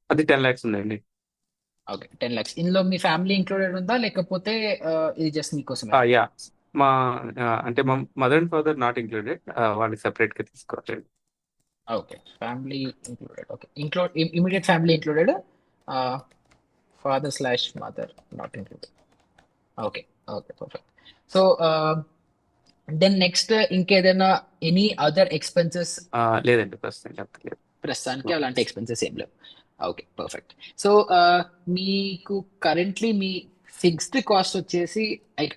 A: అది 10 lakhs ఉందండి.
B: Okay, 10 lakhs. ఇందులో మీ ఫ్యామిలీ ఇంక్లూడెడ్ ఉందా, లేకపోతే ఇది జస్ట్ మీకోసమే?
A: యా, మా అంటే మా mother and father not included, వాళ్ళకి సెపరేట్ గా తీసుకోవాలి.
B: Okay, family included. Okay, immediate family included, father slash mother not included. Okay. Okay, perfect. So then next ఇంకేదైనా ఎనీ అదర్ ఎక్స్పెన్సెస్?
A: లేదండి, ప్రస్తుతానికి అంత లేదు.
B: ప్రస్తుతానికి అలాంటి ఎక్స్పెన్సెస్ ఏం లేవు. Okay, perfect. సో మీకు కరెంట్లీ మీ ఫిక్స్డ్ కాస్ట్ వచ్చేసి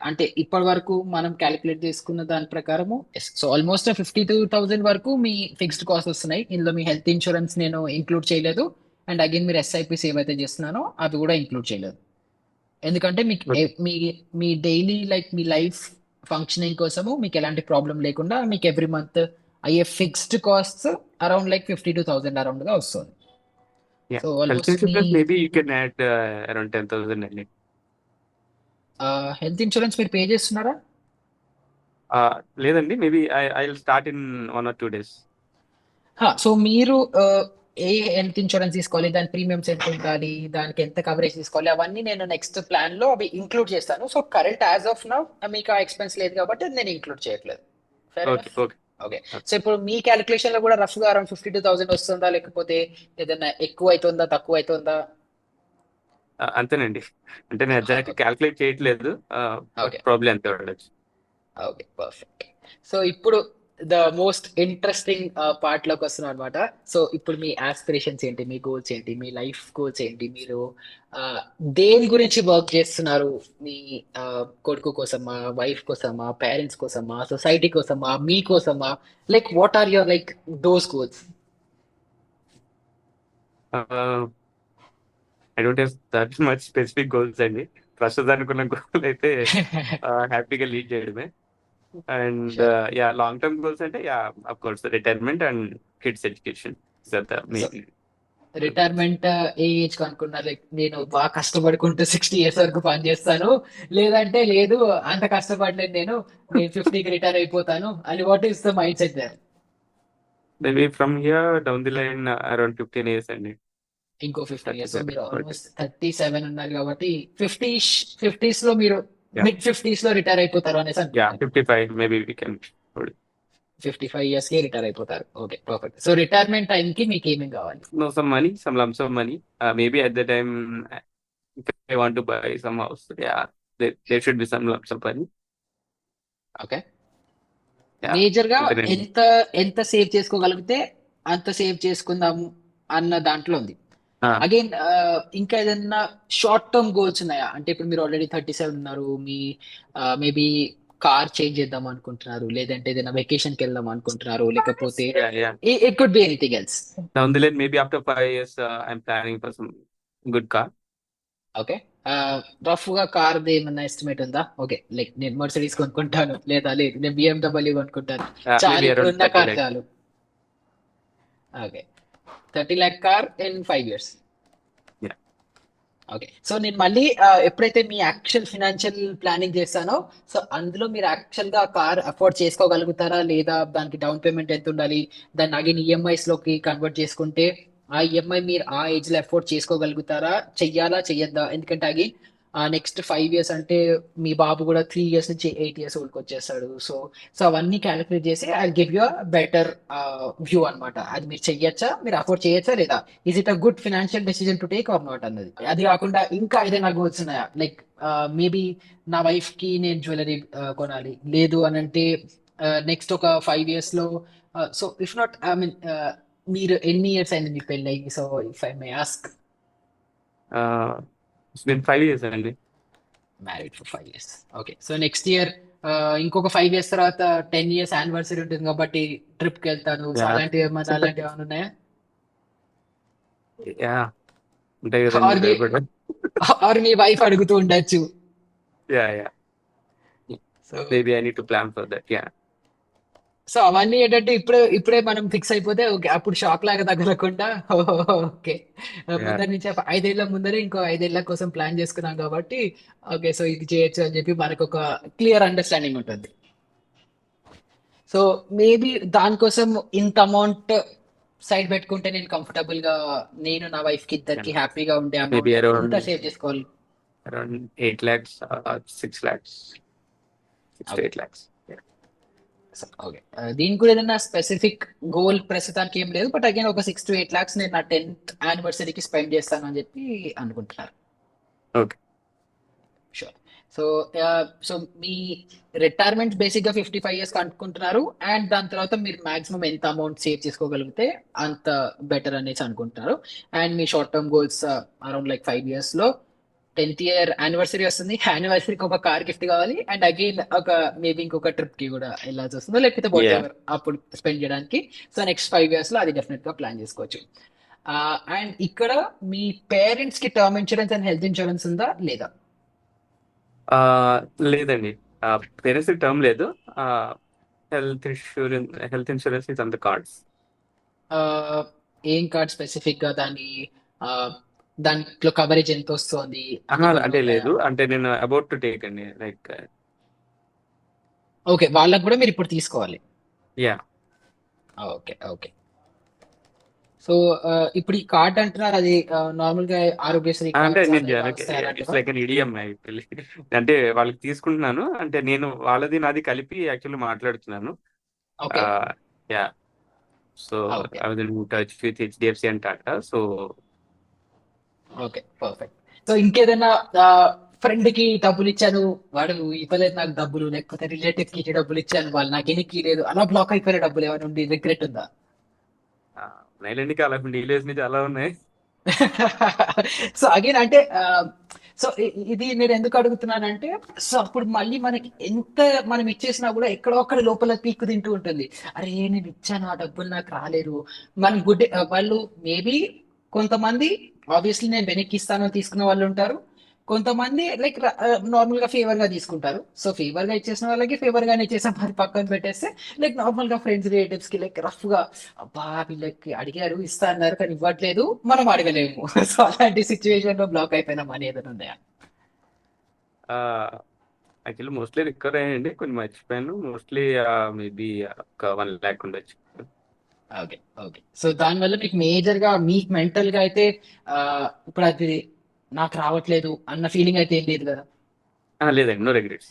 B: అంటే ఇప్పటి వరకు మనం క్యాలిక్యులేట్ చేసుకున్న దాని ప్రకారము, సో ఆల్మోస్ట్ 52,000 వరకు మీ ఫిక్స్డ్ కాస్ట్ వస్తున్నాయి. ఇందులో మీ హెల్త్ ఇన్సూరెన్స్ నేను ఇంక్లూడ్ చేయలేదు, అండ్ అగైన్ మీరు ఎస్ఐపిస్ ఏవైతే చేస్తున్నానో అవి కూడా ఇంక్లూడ్ చేయలేదు. ఎందుకంటే మీకు
A: Okay.
B: మీ మీ డైలీ లైక్ మీ లైఫ్ ఫంక్షనింగ్ కోసము మీకు ఎలాంటి ప్రాబ్లం లేకుండా మీకు ఎవ్రీ మంత్ అయ్యే fixed cost around like 52,000 around గా వస్తుంది.
A: Yeah.
B: So
A: Health
B: almost me
A: insurance, maybe you can add around 10,000 అండి.
B: హెల్త్ ఇన్సూరెన్స్ మీరు పే చేస్తున్నారా?
A: లేదండి, maybe I will start in 1 or 2 days.
B: So మీరు ఏ హెల్త్ ఇన్సూరెన్స్ తీసుకోవాలి, దాని ప్రీమియమ్స్ ఎంత ఉండాలి, దానికి ఎంత కవరేజ్ తీసుకోవాలి, అవన్నీ నేను నెక్స్ట్ ప్లాన్ లో అవి ఇంక్లూడ్ చేస్తాను. So current as of now మీకు ఆ ఎక్స్పెన్స్ లేదు కాబట్టి అది నేను ఇంక్లూడ్ చేయట్లేదు. Fair
A: okay,
B: enough.
A: Okay.
B: Okay. So ఇప్పుడు మీ క్యాలిక్యులేషన్ లో కూడా రఫ్ గా అరౌండ్ 52,000 వస్తుందా, లేకపోతే ఏదైనా ఎక్కువ అవుతుందా, తక్కువ అవుతుందా?
A: అంతేనండి. అంటే నేను ఎగ్జాక్ట్
B: ఓకే.
A: క్యాల్కులేట్ చేయట్లేదు, బట్
B: ఓకే.
A: ప్రాబ్లీ అంతే ఉండొచ్చు.
B: Okay, perfect. సో ఇప్పుడు ద మోస్ట్ ఇంట్రెస్టింగ్ పార్ట్ లోకి వస్తున్నాం అనమాట. సో ఇప్పుడు మీ ఆస్పిరేషన్స్ ఏంటి, మీ గోల్స్ ఏంటి, మీ లైఫ్ గోల్స్ ఏంటి, మీరు దేని గురించి వర్క్ చేస్తున్నారు? మీ కొడుకు కోసమా, వైఫ్ కోసమా, పేరెంట్స్ కోసమా, సొసైటీ కోసమా, మీ కోసమా? Like what are your like those goals?
A: I don't have that much specific goals అండి. ప్రస్తుతానికి ఉన్న గోల్ అయితే హ్యాపీగా లీడ్ చేయడమే. And
B: sure.
A: Yeah, long term goals అంటే yeah, of course retirement and kids education.
B: So retirement ఏ age కి అనుకున్నారు? లైక్ నేను బాగా కష్టపడుకుంటూ 60 years వరకు పని చేస్తాను, లేదంటే లేదు అంత కష్టపడలేదు, నేను 50కి రిటైర్ అయిపోతాను అని, what is the mindset there?
A: Maybe from here down the line around 15 years అండి.
B: ఇంకో 15 years. సో
A: 37,
B: మీరు
A: 40.
B: ఆల్మోస్ట్ 37 ఉన్నారు కాబట్టి 50s లో మీరు
A: Yeah,
B: mid 50s లో రిటైర్ అయిపోతారు అనేసి
A: yeah,
B: అనుకుంటున్నారు.
A: 55 maybe we can.
B: 55 years కి రిటైర్ అయిపోతారు. Okay, perfect. So retirement time కి మీకు ఏమేమి కావాలి?
A: No, some money, some lump sum money. Maybe at the time, if I want to buy some house, yeah, there should be some lump sum money.
B: Okay.
A: Yeah,
B: major గా
A: అంతేనండి.
B: ఎంత ఎంత save చేసుకోగలిగితే అంత సేవ్ చేసుకుందాం అన్న దాంట్లో ఉంది.
A: Ah,
B: అగైన్ ఇంకా ఏదైనా షార్ట్ టర్మ్ గోల్స్ ఉన్నాయా? అంటే ఇప్పుడు మీరు ఆల్రెడీ 37 ఉన్నారు, మీ మేబీ కార్ చేంజ్ చేద్దాం అనుకుంటున్నారు, లేదంటే ఏదైనా వెకేషన్ కి వెళ్దాం అనుకుంటున్నారు, లేకపోతే
A: yeah, yeah.
B: It could be anything else.
A: Down the line, maybe after 5 years, I'm planning for some good car.
B: Okay. Rough గా కార్ ఏమన్నా ఎస్టిమేట్ ఉందా? ఓకే, లైక్ నేను మర్సిడీస్ కొనుక్కుంటాను, లేదా లేదు నేను బిఎండబ్ల్యూ కొనుక్కుంటాను, చాలు
A: Maybe
B: ఇప్పుడు
A: around
B: ఉన్న
A: 30
B: కార్
A: lakhs.
B: చాలు. Okay, 30 lakh car in 5 years.
A: Yeah.
B: Okay. So నేను మళ్ళీ ఎప్పుడైతే మీ యాక్చువల్ ఫినాన్షియల్ ప్లానింగ్ చేస్తానో, సో అందులో మీరు యాక్చువల్ గా కార్ అఫోర్డ్ చేసుకోగలుగుతారా, లేదా దానికి డౌన్ పేమెంట్ ఎంత ఉండాలి, దాన్ని అగైన్ ఈఎంఐస్ లోకి కన్వర్ట్ చేసుకుంటే ఆ ఈఎంఐ మీరు ఆ ఏజ్ లో అఫోర్డ్ చేసుకోగలుగుతారా, చెయ్యాలా చెయ్యొద్దా? ఎందుకంటే అగైన్ నెక్స్ట్ 5 years అంటే మీ బాబు కూడా 3 years నుంచి 8 years ఓల్డ్కి వచ్చేస్తాడు. సో సో అవన్నీ క్యాలిక్యులేట్ చేసి I give you better view అన్నమాట. అది మీరు చెయ్యొచ్చా, మీరు అఫోర్డ్ చేయొచ్చా లేదా, is it a good financial decision to take or not అన్నది. అది కాకుండా ఇంకా ఏదైనా గోల్స్ ఉన్నాయా? లైక్ మేబీ నా వైఫ్ కి నేను జ్యువెలరీ కొనాలి, లేదు అని అంటే నెక్స్ట్ ఒక 5 years లో, so if not I mean మీరు ఎన్ని ఇయర్స్ అయింది మీ పెళ్ళి అయ్యి? So if I may ask.
A: It's been 5 years అండి.
B: Married for 5 years. Okay. So next year ఇంకొక 5 years తర్వాత 10 years యానివర్సరీ ఉంటుంది కాబట్టి ట్రిప్ కి వెళ్తాను, సో
A: Yeah.
B: అలాంటివి ఏమైనా ఉన్నాయా?
A: Yeah, ఉంటాయి కదండి
B: ఆర్ మీ
A: అవి కూడా.
B: ఆర్ మీ వైఫ్ అడుగుతూ ఉండొచ్చు.
A: Yeah, yeah.
B: So
A: Maybe I need to plan for that. Yeah.
B: So అవన్నీ ఏంటంటే ఇప్పుడే ఇప్పుడే మనం ఫిక్స్ అయిపోతే ఓకే, అప్పుడు షాక్ లాగా తగలకుండా ఓకే,
A: Yeah.
B: ముందర నుంచి 5 ఏళ్ల ముందరే ఇంకో 5 ఏళ్ల కోసం ప్లాన్ చేసుకున్నాం కాబట్టి ఓకే, సో ఇది చేయొచ్చు అని చెప్పి మనకు ఒక క్లియర్ అండర్స్టాండింగ్ ఉంటుంది. సో మేబీ దానికోసం ఇంత అమౌంట్ సైడ్ పెట్టుకుంటే నేను కంఫర్టబుల్ గా, నేను నా వైఫ్ కి ఇద్దరికి
A: Yeah.
B: హ్యాపీగా ఉండే
A: Maybe
B: అమౌంట్ ఎంత
A: around
B: సేవ్ చేసుకోవాలి?
A: around 8 lakhs or 6 lakhs.
B: Okay.
A: 6 to 8 lakhs.
B: Okay. దీనికి కూడా ఏదైనా స్పెసిఫిక్ గోల్ ప్రస్తుతానికి ఏం లేదు. బట్ అగైన్ ఒక 6 to 8 lakhs నేను నా 10th యానివర్సరీకి స్పెండ్ చేస్తాను అని చెప్పి అనుకుంటున్నారు.
A: ఓకే.
B: షూర్. సో సో మీ రిటైర్మెంట్ బేసిక్ గా 55 years అనుకుంటున్నారు. అండ్ దాని తర్వాత మీరు మాక్సిమం ఎంత అమౌంట్ సేవ్ చేసుకోగలిగితే అంత బెటర్ అనేసి అనుకుంటున్నారు. And me short term goals around like 5 years లో 10th year యానివర్సరీ వస్తుంది. యానివర్సరీకి ఒక కార్ గిఫ్ట్ కావాలి. అండ్ అగైన్ ఒక మేబీ ఇంకొక ట్రిప్ కి కూడా వెళ్ళాల్సి వస్తుందో లేకపోతే వాట్
A: యా
B: ఎవర్ అప్పుడు స్పెండ్ చేయడానికి. సో నెక్స్ట్ 5 years లో అది డెఫినెట్ గా ప్లాన్ చేసుకోవచ్చు. అండ్ ఇక్కడ మీ పేరెంట్స్ కి term insurance and health insurance ఉందా లేదా?
A: లేదండి. పేరెంట్స్ టర్మ్ లేదు. Health insurance is on the cards.
B: ఆ, ఏం కార్డ్ స్పెసిఫిక్ గా దాంట్లో కవరేజ్ ఎంత వస్తుంది అన్ని కొన్ని
A: అంటే
B: ఉంటాయా?
A: లేదు, అంటే నేను అబౌట్ టు టేక్ అండి, లైక్
B: ఓకే, వాళ్ళకి కూడా మీరు ఇప్పుడు తీసుకోవాలి.
A: యా.
B: Okay, okay. సో ఇప్పుడు ఈ కార్డ్ అంటున్నారు, అది నార్మల్ గా ఆరోగ్యశ్రీ
A: అంటే
B: కార్డ్స్
A: నేను
B: అలా ఇలా వస్తాయి
A: ఇట్స్
B: అలాంటివా?
A: Like an EDM actually. అంటే వాళ్ళకి తీసుకుంటున్నాను, అంటే నేను వాళ్ళది నాది కలిపి యాక్చువల్లీ మాట్లాడుతున్నాను.
B: Okay,
A: yeah. So
B: okay,
A: I was in touch with HDFC and Tata. So
B: okay. Perfect. So ఇంకేదైనా ఫ్రెండ్ కి డబ్బులు ఇచ్చాను, వాడు ఇవ్వలేదు నాకు డబ్బులు, లేకపోతే రిలేటివ్ కి డబ్బులు ఇచ్చాను, వాళ్ళు నాకు ఎనికి లేదు, అలా బ్లాక్ అయిపోయిన డబ్బులు ఏమైనా ఉండి రిగ్రెట్ ఉందా?
A: నైలండి, అలా డీలేస్ నుంచి చాలా ఉన్నాయి.
B: సో అగైన్ అంటే సో ఇది నేను ఎందుకు అడుగుతున్నానంటే, సో అప్పుడు మళ్ళీ మనకి ఎంత మనం ఇచ్చేసినా కూడా ఎక్కడో అక్కడ లోపల పీక్కు తింటూ ఉంటుంది. అరే నేను ఇచ్చాను, ఆ డబ్బులు నాకు రాలేదు. మనం గుడ్ వాళ్ళు మేబీ కొంతమంది ఆబ్వియస్లీ నేను వెనక్కి ఇస్తాను తీసుకున్న వాళ్ళు ఉంటారు. కొంతమంది లైక్ నార్మల్ గా ఫేవర్ గా తీసుకుంటారు. సో ఫేవర్ గా ఇచ్చేసిన వాళ్ళకి ఫేవర్ గానే ఇచ్చేసాం, అది పక్కన పెట్టేస్తే లైక్ నార్మల్ గా ఫ్రెండ్స్ రిలేటివ్స్ కి లైక్ రఫ్ గా, అబ్బా వీళ్ళకి అడిగారు ఇస్తా అన్నారు కానీ ఇవ్వట్లేదు, మనం అడగలేము. సో అలాంటి సిచ్యువేషన్ లో బ్లాక్ అయిపోయిన మనీ ఏదైనా ఉన్నాయా?
A: యాక్చువల్లీ మోస్ట్లీ రికవర్ అయ్యండి, కొన్ని మర్చిపోయాను. మోస్ట్లీ మేబీ ఒక 1 lakh ఉండొచ్చు.
B: Okay, okay. సో దానివల్ల మీకు మేజర్ గా మీకు మెంటల్ గా అయితే ఆ, ఇప్పుడు అది నాకు రావట్లేదు అన్న ఫీలింగ్ అయితే ఏం లేదు కదా?
A: లేదండి, నో రిగ్రెట్స్.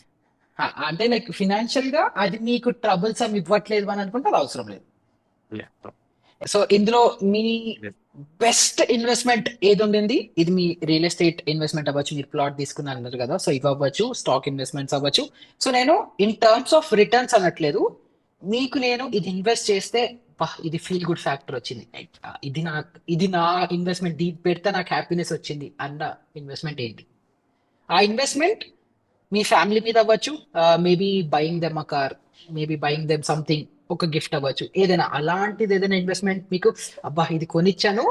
B: అంటే లైక్ ఫినాన్షియల్ గా అది మీకు ట్రబుల్స్ అవి ఇవ్వట్లేదు అని అనుకుంటే అది అవసరం లేదు.
A: యా.
B: సో ఇందులో మీ బెస్ట్ ఇన్వెస్ట్మెంట్ ఏది ఉండింది? ఇది మీ రియల్ ఎస్టేట్ ఇన్వెస్ట్మెంట్ అవ్వచ్చు, మీరు ప్లాట్ తీసుకున్నారు అన్నారు కదా, సో ఇవి అవ్వచ్చు, స్టాక్ ఇన్వెస్ట్మెంట్స్ అవ్వచ్చు. సో నేను ఇన్ టర్మ్స్ ఆఫ్ రిటర్న్స్ అనట్లేదు, మీకు నేను ఇది ఇన్వెస్ట్ చేస్తే ఇది ఫీల్ గుడ్ ఫ్యాక్టర్ వచ్చింది, ఇది నా ఇన్వెస్ట్మెంట్ దీని పెడితే నాకు హ్యాపీనెస్ వచ్చింది అన్న ఇన్వెస్ట్మెంట్ ఏంటి? ఆ ఇన్వెస్ట్మెంట్ మీ ఫ్యామిలీ మీద అవ్వచ్చు, maybe buying them a car, maybe buying them something, ఒక గిఫ్ట్ అవ్వచ్చు, ఏదైనా అలాంటిది ఏదైనా ఇన్వెస్ట్మెంట్ మీకు, అబ్బా ఇది కొనిచ్చాను,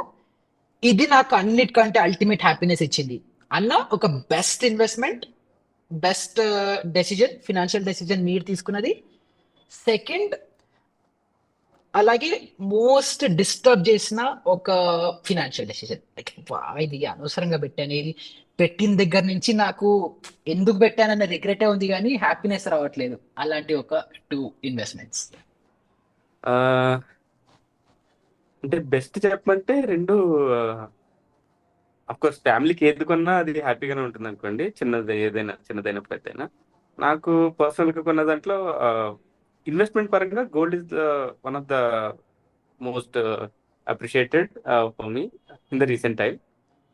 B: ఇది నాకు అన్నిటికంటే అల్టిమేట్ హ్యాపీనెస్ ఇచ్చింది అన్న ఒక best investment, best decision, financial decision మీరు తీసుకున్నది. సెకండ్, అలాగే మోస్ట్ డిస్టర్బ్ చేసిన ఒక ఫినాన్షియల్ డెసిజన్, లైక్ ఇది అనవసరంగా పెట్టాను, ఇది పెట్టిన దగ్గర నుంచి నాకు ఎందుకు పెట్టానన్న రిగ్రెటే ఉంది కానీ హ్యాపీనెస్ రావట్లేదు, అలాంటి ఒక 2 ఇన్వెస్ట్మెంట్స్.
A: అంటే బెస్ట్ చెప్పమంటే రెండు, అఫ్ కోర్స్ ఫ్యామిలీకి ఏది కొన్నా అది హ్యాపీగానే ఉంటుంది అనుకోండి, చిన్నదైనా పెద్దైనా. నాకు పర్సనల్ గా కొన్న దాంట్లో ఇన్వెస్ట్మెంట్ పరంగా gold is one of the most appreciated for me in the recent time.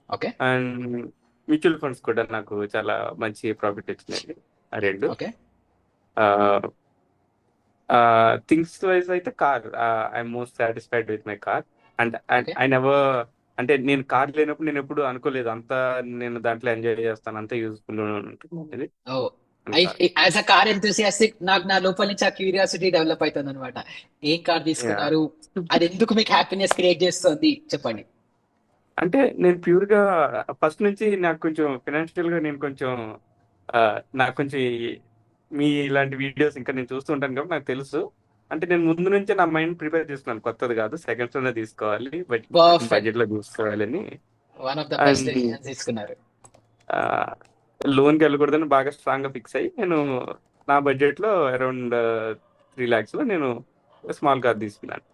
B: Okay,
A: and mutual funds కూడా నాకు చాలా మంచి ప్రాఫిట్ వచ్చినాయి, ఆ రెండు.
B: ఓకే,
A: థింగ్స్ వైజ్ అయితే car, I'm most satisfied with my car. And
B: okay.
A: I never, అంటే నేను కార్ లేనప్పుడు నేను ఎప్పుడు అనుకోలేదు అంత నేను దాంట్లో ఎంజాయ్ చేస్తాను, అంత యూస్ఫుల్ ఉంటుంది అనేది
B: oh,
A: car.
B: As a car enthusiastic నాకు నా లోపల నుంచి ఆ క్యూరియాసిటీ డెవలప్ అవుతుంది అనమాట. ఏం కార్ తీసుకున్నారు, అది ఎందుకు మీకు హ్యాపీనెస్ క్రియేట్ చేస్తుంది చెప్పండి.
A: అంటే నేను ప్యూర్ గా ఫస్ట్ నుంచి నాకు కొంచెం ఫినాన్షియల్ గా నేను కొంచెం నాకు కొంచెం మీ ఇలాంటి వీడియోస్ ఇంకా నేను చూస్తూ ఉంటాను కాబట్టి నాకు తెలుసు. అంటే నేను ముందు నుంచే నా మైండ్ ప్రిపేర్ చేస్తున్నాను, కొత్తది కాదు, సెకండ్స్ లోనే తీసుకోవాలి,
B: పర్ఫెక్ట్,
A: బడ్జెట్ లో తీసుకోవాలని.
B: One of the best
A: and
B: decisions తీసుకున్నారు.
A: లోన్కి వెళ్ళకూడదని బాగా స్ట్రాంగ్ గా ఫిక్స్ అయ్యి నేను నా బడ్జెట్ లో అరౌండ్ 3 lakhs లో నేను స్మాల్ కార్ తీసుకున్నాను,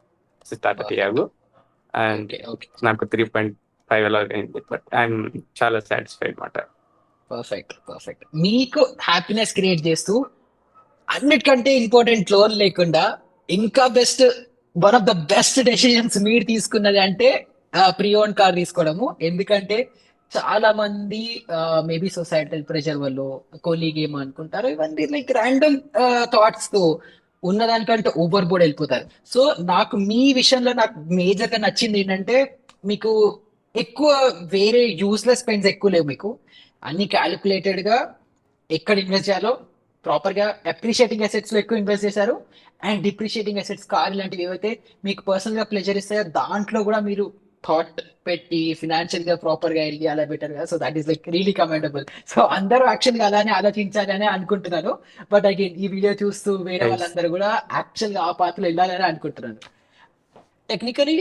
A: Tata
B: perfect.
A: Tiago. And
B: okay, okay.
A: నాకు 3.5 అలా అయింది, బట్ ఐఎమ్ చాలా సాటిస్ఫైడ్ మాట.
B: Perfect, perfect. మీకు హ్యాపీనెస్ క్రియేట్ చేస్తూ అన్నిటికంటే ఇంపార్టెంట్ లోన్ లేకుండా ఇంకా best, one of the best decisions మీరు తీసుకున్నది అంటే ప్రీ ఓన్ కార్ తీసుకోవడము. ఎందుకంటే చాలా మంది మేబీ సొసైటల్ ప్రెషర్ వల్ల కొలీగ్ ఏమనుకుంటారు, ఇవన్నీ లైక్ ర్యాండమ్ థాట్స్ తో ఉన్నదానికంటే ఓవర్ బోర్డ్ వెళ్ళిపోతారు. సో నాకు మీ విషయంలో నాకు మేజర్ గా నచ్చింది ఏంటంటే మీకు ఎక్కువ వేరే యూస్లెస్ స్పెండ్స్ ఎక్కువ లేవు మీకు. అన్ని క్యాలిక్యులేటెడ్ గా ఎక్కడ ఇన్వెస్ట్ చేయాలో ప్రాపర్ గా అప్రిషియేటింగ్ అసెట్స్ లో ఎక్కువ ఇన్వెస్ట్ చేశారు. అండ్ డిప్రిషియేటింగ్ అసెట్స్ కార్ లాంటివి ఏవైతే మీకు పర్సనల్ గా ప్లెజర్ ఇస్తాయో దాంట్లో కూడా మీరు థాట్ పెట్టి ఫినాన్షియల్ గా ప్రాపర్ గా వెళ్ళి అలా బెటర్ గా. So that is like really commendable. So అందరూ యాక్చువల్ గా అలానే ఆలోచించాలని అనుకుంటున్నాను. బట్ అగైన్ ఈ వీడియో చూస్తూ వేరే
A: నైస్.
B: వాళ్ళందరూ కూడా యాక్చువల్ గా ఆ పాత్రలో వెళ్ళాలని అనుకుంటున్నాను. టెక్నికలీ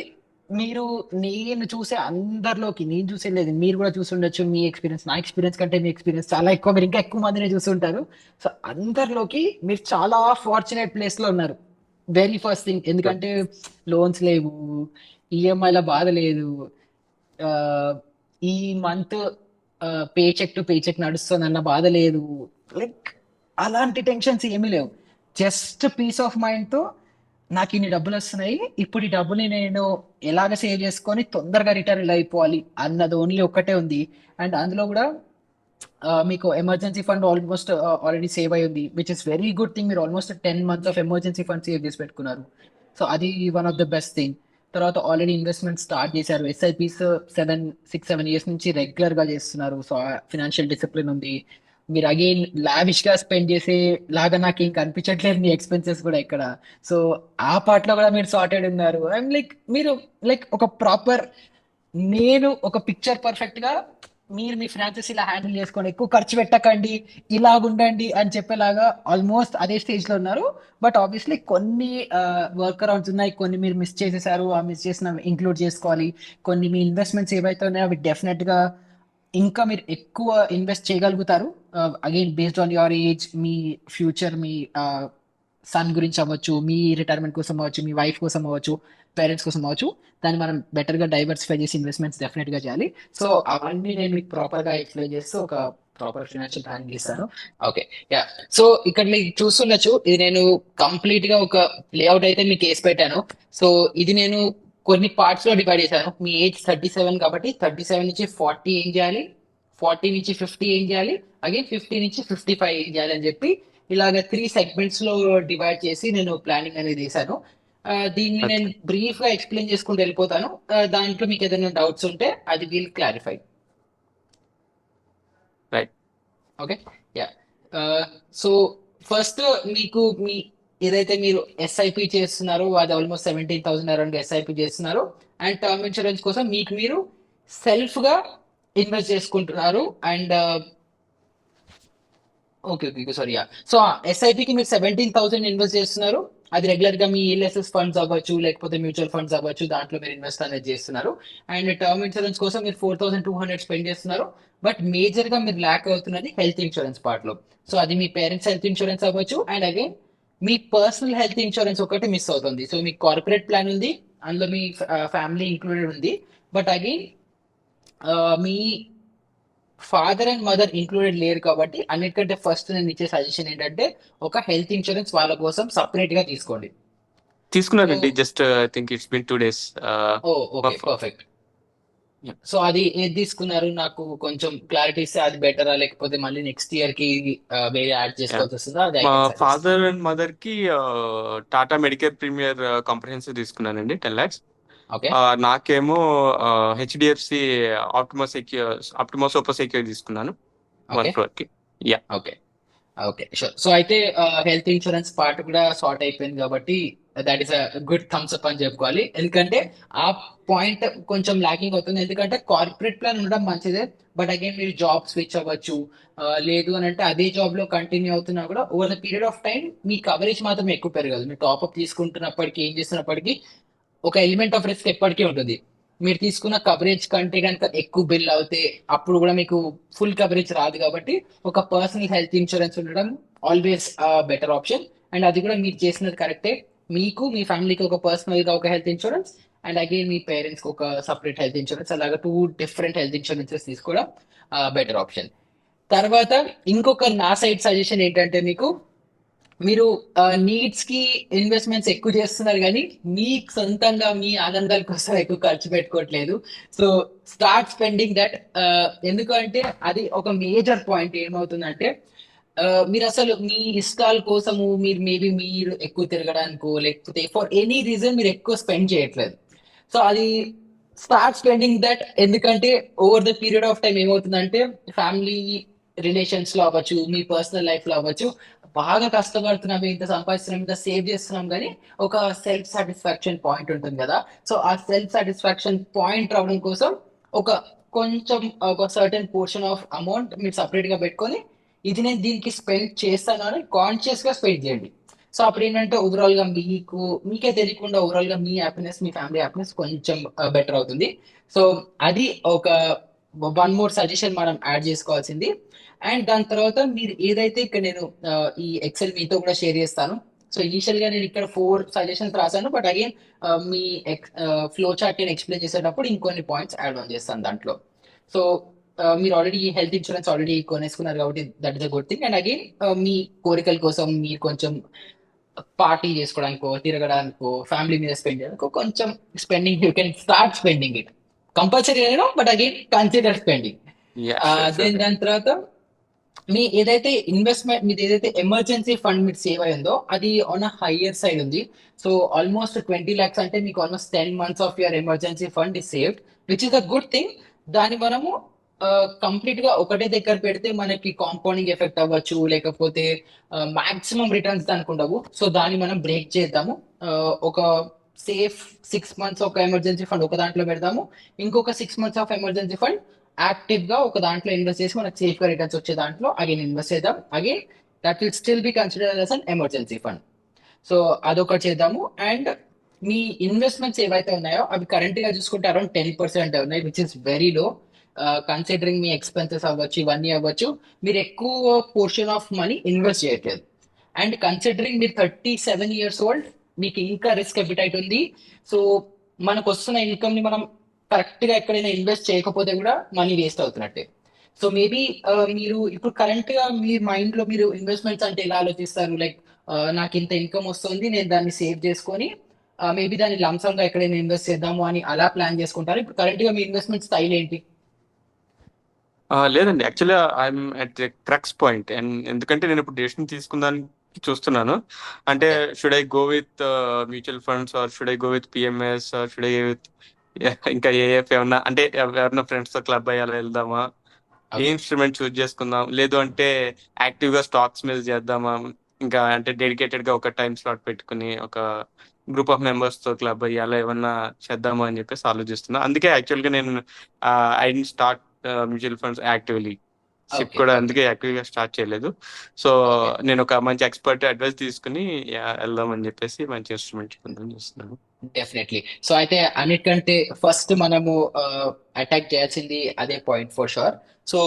B: మీరు, నేను చూసే అందరిలోకి, నేను చూసే లేదు మీరు కూడా చూసి ఉండొచ్చు, మీ ఎక్స్పీరియన్స్ నా ఎక్స్పీరియన్స్ కంటే మీ ఎక్స్పీరియన్స్ చాలా ఎక్కువ, మీరు ఇంకా ఎక్కువ మందిని చూస్తుంటారు. సో అందరిలోకి మీరు చాలా ఫార్చునేట్ ప్లేస్ లో ఉన్నారు. వెరీ ఫస్ట్ థింగ్, ఎందుకంటే లోన్స్ లేవు, ఈఎంఐల బాధ లేదు, ఆ, ఈ month pay cheque to pay cheque నడుస్తుంది అన్న బాధ లేదు. లైక్ అలాంటి టెన్షన్స్ ఏమీ లేవు. జస్ట్ పీస్ ఆఫ్ మైండ్ తో నాకు ఇన్ని డబ్బులు వస్తున్నాయి, ఇప్పుడు ఈ డబ్బుని నేను ఎలాగ సేవ్ చేసుకొని తొందరగా రిటర్న్ అయిపోవాలి అన్నది ఓన్లీ ఒక్కటే ఉంది. అండ్ అందులో కూడా మీకు emergency fund almost already save అయి ఉంది, which is very good thing. మీరు almost 10 months of emergency fund save చేసి పెట్టుకున్నారు. సో అది one of the best thing. తర్వాత ఆల్రెడీ ఇన్వెస్ట్మెంట్ స్టార్ట్ చేశారు, ఎస్ఐపిస్ 6-7 years నుంచి రెగ్యులర్ గా చేస్తున్నారు. సో ఫినాన్షియల్ డిసిప్లిన్ ఉంది. మీరు అగైన్ లావిష్ గా స్పెండ్ చేసే లాగా నాకు ఏం కనిపించట్లేదు మీ ఎక్స్పెన్సెస్ కూడా ఇక్కడ. సో ఆ పార్ట్ లో కూడా మీరు సార్టెడ్ ఉన్నారు. ఐఎమ్ లైక్ మీరు లైక్ ఒక ప్రాపర్, నేను ఒక పిక్చర్ పర్ఫెక్ట్ గా మీరు మీ ఫినాన్సెస్ ఇలా హ్యాండిల్ చేసుకోండి, ఎక్కువ ఖర్చు పెట్టకండి, ఇలాగ ఉండండి అని చెప్పేలాగా ఆల్మోస్ట్ అదే స్టేజ్ లో ఉన్నారు. బట్ ఆబ్వియస్లీ కొన్ని వర్క్ అరౌండ్స్ ఉన్నాయి, కొన్ని మీరు మిస్ చేసేసారు, ఆ మిస్ చేసిన ఇంక్లూడ్ చేసుకోవాలి. కొన్ని మీ ఇన్వెస్ట్మెంట్స్ ఏవైతే ఉన్నాయో అవి డెఫినెట్ గా ఇంకా మీరు ఎక్కువ ఇన్వెస్ట్ చేయగలుగుతారు. Again based on your age, మీ ఫ్యూచర్, మీ సన్ గురించి అవ్వచ్చు, మీ రిటైర్మెంట్ కోసం అవ్వచ్చు, మీ వైఫ్ కోసం అవ్వచ్చు, పేరెంట్స్ కోసం అవ్వచ్చు. దాన్ని మనం బెటర్ గా డైవర్సిఫై చేసి ఇన్వెస్ట్మెంట్స్ డెఫినెట్ గా చేయాలి. సో అవన్నీ నేను మీకు ప్రాపర్ గా ఎక్స్ప్లెయిన్ చేస్తూ ఒక ప్రాపర్ ఫినాన్షియల్ ప్లాన్ ఇస్తాను. Okay, yeah. సో ఇక్కడ మీకు చూస్తుండొచ్చు, ఇది నేను కంప్లీట్ గా ఒక లేఅవుట్ అయితే మీకు వేసి పెట్టాను. సో ఇది నేను కొన్ని పార్ట్స్ లో డివైడ్ చేశాను. మీ ఏజ్ 37 కాబట్టి 37 నుంచి 40 ఏం చేయాలి, 40 నుంచి 50 ఏం చేయాలి, అగైన్ 50 నుంచి 55 ఏం చేయాలి అని చెప్పి ఇలాగ 3 segments లో డివైడ్ చేసి నేను ప్లానింగ్ అనేది చేశాను. దీన్ని
A: ఓకే.
B: నేను బ్రీఫ్ గా ఎక్స్ప్లెయిన్ చేసుకుంటూ వెళ్ళిపోతాను. దాంట్లో మీకు ఏదైనా డౌట్స్ ఉంటే అది will clarify.
A: Right.
B: Okay, yeah. So first మీకు మీ ఏదైతే మీరు ఎస్ఐపి చేస్తున్నారో అది ఆల్మోస్ట్ 17,000 అరౌండ్ ఎస్ఐపి చేస్తున్నారు. అండ్ టర్మ్ ఇన్సూరెన్స్ కోసం మీకు మీరు సెల్ఫ్ గా ఇన్వెస్ట్ చేసుకుంటున్నారు. And okay okay sorry, yeah. So ఎస్ఐపికి మీరు 17,000 ఇన్వెస్ట్ చేస్తున్నారు. అది రెగ్యులర్ గా మీ ఎల్ఎస్ఎస్ ఫండ్స్ అవ్వచ్చు, లేకపోతే మ్యూచువల్ ఫండ్స్ అవ్వచ్చు, దాంట్లో మీరు ఇన్వెస్ట్ అనేది చేస్తున్నారు. అండ్ టర్మ్ ఇన్సూరెన్స్ కోసం మీరు 4,200 స్పెండ్ చేస్తున్నారు. బట్ మేజర్ గా మీరు ల్యాక్ అవుతున్నది హెల్త్ ఇన్సూరెన్స్ పార్ట్ లో. సో అది మీ పేరెంట్స్ హెల్త్ ఇన్సూరెన్స్ అవ్వచ్చు, and again me personal health insurance ఒకటి మిస్ అవుతుంది. సో మీ కార్పొరేట్ ప్లాన్ ఉంది, అందులో మీ ఫ్యామిలీ ఇంక్లూడెడ్ ఉంది. But again me father and mother included లేరు కాబట్టి అన్నిటికంటే ఫస్ట్ నేను ఇచ్చే సజెషన్ ఏంటంటే ఒక హెల్త్ ఇన్సూరెన్స్ వాళ్ళ కోసం సపరేట్ గా తీసుకోండి. సో
A: తీసుకున్నానండి. Just I think it's been 2 days.
B: Oh okay, perfect. So అది ఏది తీసుకున్నారు, నాకు కొంచెం క్లారిటీ ఇస్తే అది బెటరా, లేకపోతే మళ్ళీ నెక్స్ట్ ఇయర్ కి వేరే యాడ్ చేసుకోవాల్సి వస్తుందా, అది ఐ
A: మా
B: can suggest.
A: Father and mother కి టాటా మెడికేర్ ప్రీమియర్ కాంప్రహెన్సివ్ తీసుకున్నానండి, 10 lakhs.
B: ఓకే
A: నాకేమో హెచ్డిఎఫ్సి ఆప్టిమా సూపర్ సెక్యూర్ తీసుకున్నాను
B: ఓకే
A: 1 crore కి. Yeah.
B: Okay okay, sure. So అయితే హెల్త్ ఇన్సూరెన్స్ పార్ట్ కూడా సార్ట్ అయిపోయింది కాబట్టి that is a good thumbs up అని చెప్పుకోవాలి. ఎందుకంటే ఆ పాయింట్ కొంచెం లాకింగ్ అవుతుంది. ఎందుకంటే కార్పొరేట్ ప్లాన్ ఉండడం మంచిదే, బట్ అగైన్ మీరు జాబ్ స్విచ్ అవ్వచ్చు. లేదు అని అంటే అదే జాబ్ లో కంటిన్యూ అవుతున్నా కూడా over the period of time me coverage మాత్రం ఎక్కువ పెరగదు. మీరు టాప్అప్ తీసుకుంటున్నప్పటికీ ఏం చేస్తున్నప్పటికీ ఒక ఎలిమెంట్ ఆఫ్ రిస్క్ ఎప్పటికీ ఉంటుంది. మీరు తీసుకున్న కవరేజ్ కంటే కనుక ఎక్కువ బిల్ అవుతే అప్పుడు కూడా మీకు ఫుల్ కవరేజ్ రాదు. కాబట్టి ఒక పర్సనల్ హెల్త్ ఇన్సూరెన్స్ ఉండడం ఆల్వేస్ బెటర్ ఆప్షన్. అండ్ అది కూడా మీరు చేసినది కరెక్టే. మీకు మీ ఫ్యామిలీకి ఒక పర్సనల్ గా ఒక health insurance, and again me parents కి ఒక సపరేట్ హెల్త్ ఇన్సూరెన్స్, అలాగా 2 డిఫరెంట్ హెల్త్ ఇన్సూరెన్సెస్ తీసుకోవడం బెటర్ ఆప్షన్. తర్వాత ఇంకొక నా సైడ్ సజెషన్ ఏంటంటే మీకు మీరు నీడ్స్ కి ఇన్వెస్ట్మెంట్స్ ఎక్కువ చేస్తున్నారు కానీ మీకు సొంతంగా మీ ఆనందాల కోసం ఎక్కువ ఖర్చు పెట్టుకోవట్లేదు. So start spending that. ఎందుకంటే అది ఒక మేజర్ పాయింట్ ఏమవుతుందంటే మీరు అసలు మీ ఇష్టాల కోసము మీరు ఎక్కువ తిరగడానికో లేకపోతే ఫర్ ఎనీ రీజన్ మీరు ఎక్కువ స్పెండ్ చేయట్లేదు. సో అది స్టార్ట్ స్పెండింగ్ దట్. ఎందుకంటే over the period of time ఏమవుతుందంటే ఫ్యామిలీ రిలేషన్స్ లో అవ్వచ్చు, మీ పర్సనల్ లైఫ్ లో అవ్వచ్చు, బాగా కష్టపడుతున్నాం, ఇంత సంపాదిస్తున్నాం, ఇంత సేవ్ చేస్తున్నాం, కానీ ఒక సెల్ఫ్ సాటిస్ఫాక్షన్ పాయింట్ ఉంటుంది కదా. సో ఆ సెల్ఫ్ సాటిస్ఫాక్షన్ పాయింట్ రావడం కోసం ఒక కొంచెం ఒక సర్టెన్ పోర్షన్ ఆఫ్ అమౌంట్ మీరు సపరేట్ గా పెట్టుకొని ఇది నేను దీనికి స్పెండ్ చేస్తాను అని కాన్షియస్ గా స్పెండ్ చేయండి. సో అప్పుడు ఏంటంటే ఓవరాల్ గా మీకే తెలియకుండా ఓవరాల్ గా మీ హ్యాపీనెస్, మీ ఫ్యామిలీ హ్యాపీనెస్ కొంచెం బెటర్ అవుతుంది. సో అది ఒక వన్ మోర్ సజెషన్ మనం యాడ్ చేసుకోవాల్సింది. అండ్ దాని తర్వాత మీరు ఏదైతే ఇక్కడ నేను ఈ ఎక్సెల్ మీతో కూడా షేర్ చేస్తాను. సో ఇనిషియల్ గా నేను ఇక్కడ 4 సజెషన్స్ రాశాను, బట్ అగైన్ మీ ఫ్లో చార్ట్ నేను ఎక్స్ప్లెయిన్ చేసేటప్పుడు ఇంకొన్ని పాయింట్స్ యాడ్ ఆన్ చేస్తాను దాంట్లో. సో మీరు ఆల్రెడీ హెల్త్ ఇన్సూరెన్స్ ఆల్రెడీ కొనేసుకున్నారు కాబట్టి that is a good thing. And again మీ కోరికల కోసం మీరు కొంచెం పార్టీ చేసుకోవడానికో, తిరగడానికో, ఫ్యామిలీ మీద స్పెండ్ చేయడానికో కొంచెం spending you can start spending it. Compulsory అయినా but again consider spending.
A: Yeah, sure sure.
B: Then దాని తర్వాత మీ ఏదైతే ఇన్వెస్ట్మెంట్, మీది ఏదైతే ఎమర్జెన్సీ ఫండ్ మీరు సేవ్ అయిందో అది ఆన్ అ హయ్యర్ సైడ్ ఉంది. సో ఆల్మోస్ట్ 20 lakhs అంటే మీకు almost 10 months of your emergency fund is saved, which is a good thing. దాన్ని మనము కంప్లీట్ గా ఒకటే దగ్గర పెడితే మనకి కాంపౌండింగ్ ఎఫెక్ట్ అవ్వచ్చు, లేకపోతే మాక్సిమం రిటర్న్స్ దానికి ఉండవు. సో దాన్ని మనం బ్రేక్ చేద్దాము. ఒక సేఫ్ 6 months ఒక ఎమర్జెన్సీ ఫండ్ ఒక దాంట్లో పెడదాము, ఇంకొక 6 months of emergency fund active గా ఒక దాంట్లో ఇన్వెస్ట్ చేసి మనకు సేఫ్ గా రిటర్న్స్ వచ్చే దాంట్లో అగైన్ ఇన్వెస్ట్ చేద్దాం. Again that will still be consider as an emergency fund. So అదొకటి చేద్దాము. అండ్ మీ ఇన్వెస్ట్మెంట్స్ ఏవైతే ఉన్నాయో అవి కరెంట్ గా చూసుకుంటే అరౌండ్ 10% ఉన్నాయి, which is very low. Considering me expenses అవ్వచ్చు, ఇవన్నీ అవ్వచ్చు, మీరు ఎక్కువ పోర్షన్ ఆఫ్ మనీ ఇన్వెస్ట్ చేయట్లేదు. అండ్ కన్సిడరింగ్ మీరు 37 years old, మీకు ఇంకా రిస్క్ అపిటైట్ ఉంది. సో మనకు వస్తున్న ఇన్కమ్ ని మనం కరెక్ట్ గా ఎక్కడైనా ఇన్వెస్ట్ చేయకపోతే కూడా మనీ వేస్ట్ అవుతున్నట్టే. సో మేబీ మీరు ఇప్పుడు కరెంట్ గా మీ మైండ్ లో మీరు ఇన్వెస్ట్మెంట్స్ అంటే ఎలా ఆలోచిస్తారు? లైక్ నాకు ఇంత ఇన్కమ్ వస్తుంది, నేను దాన్ని సేవ్ చేసుకొని మేబీ దాన్ని లంసమ్ గా ఎక్కడైనా ఇన్వెస్ట్ చేద్దాము అని అలా ప్లాన్ చేసుకుంటారు. ఇప్పుడు కరెంట్ గా మీ ఇన్వెస్ట్మెంట్ స్టైల్ ఏంటి?
A: లేదండి, actually I'm at crux point. And ఎందుకంటే నేను ఇప్పుడు డెసిషన్ తీసుకుందానికి చూస్తున్నాను. అంటే
B: okay,
A: should I go with mutual funds, or should I go with PMS, or should I with ఇంకా ఏఎఫ్ ఏమన్నా, అంటే ఎవరైనా ఫ్రెండ్స్ తో క్లబ్ అయ్యాలా వెళ్దామా, ఏ
B: ఓకే,
A: ఇన్స్ట్రుమెంట్ చూస్ చేసుకుందాం, లేదు అంటే యాక్టివ్ గా స్టాక్స్ మీద చేద్దామా, ఇంకా అంటే డెడికేటెడ్ గా ఒక టైం స్లాట్ పెట్టుకుని ఒక గ్రూప్ ఆఫ్ మెంబర్స్ తో క్లబ్ అయ్యి అలా ఏమన్నా చేద్దామా అని చెప్పేసి ఆలోచిస్తున్నా. అందుకే యాక్చువల్ గా నేను I start mutual funds actively. Ship
B: okay,
A: కూడా
B: ఓకే,
A: అందుకే యాక్టివ్ గా స్టార్ట్ చేయలేదు. So
B: okay.
A: నేను ఒక మంచి ఎక్స్పర్ట్ అడ్వైస్ తీసుకుని వెళ్దాం అని చెప్పేసి మంచి ఇన్స్ట్రుమెంట్ కొందాం చూస్తున్నాను.
B: డెఫినెట్లీ. సో అయితే అన్నిటికంటే ఫస్ట్ మనము అటాక్ చేయాల్సింది అదే point for sure. So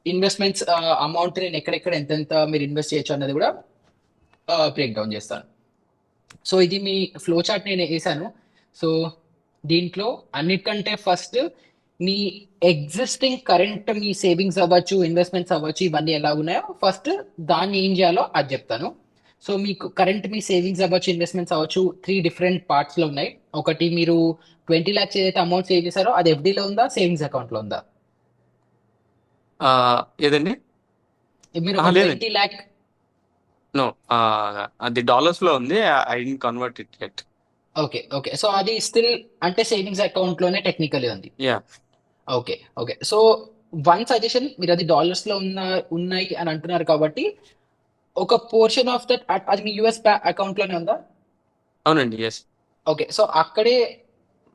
B: investments amount నేను ఎక్కడెక్కడ ఎంతెంత మీరు ఇన్వెస్ట్ చేయొచ్చు అన్నది కూడా బ్రేక్ డౌన్ చేస్తాను. సో ఇది మీ ఫ్లో చార్ట్ నేను వేసాను. సో దీంట్లో అన్నిటికంటే ఫస్ట్ మీ ఎగ్జిస్టింగ్ కరెంట్ మీ సేవింగ్స్ అవ్వచ్చు, ఇన్వెస్ట్మెంట్స్ అవ్వచ్చు, ఇవన్నీ ఎలా ఉన్నాయో ఫస్ట్ దాన్ని ఏం చేయాలో అది చెప్తాను. సో మీకు కరెంట్ మీ సేవింగ్స్ అవ్వచ్చు, ఇన్వెస్ట్మెంట్స్ అవ్వచ్చు, 3 different పార్ట్స్ లో ఉన్నాయి. ఒకటి మీరు 20 lakhs ఏదైతే అమౌంట్ సేవ్ చేశారో అది ఎఫ్డీలో ఉందా, సేవింగ్స్ అకౌంట్ లో ఉందా?
A: ఏదండి?
B: మీరు ఒక
A: లేదండి,
B: 20 lakh.
A: నో. అది డాలర్స్ లో ఉంది. I don't convert it yet.
B: Okay, okay. So అది స్టిల్ అంటే సేవింగ్స్ అకౌంట్ లోనే టెక్నికలీ ఉంది.
A: Yeah.
B: Okay, okay. So one suggestion, మీరు అది డాలర్స్ లో ఉన్నాయి అని అంటున్నారు కాబట్టి ఒక పోర్షన్ ఆఫ్ దట్ అది మీ యుఎస్ అకౌంట్ లోనే ఉందా?
A: అవునండి, ఎస్.
B: ఓకే. సో అక్కడే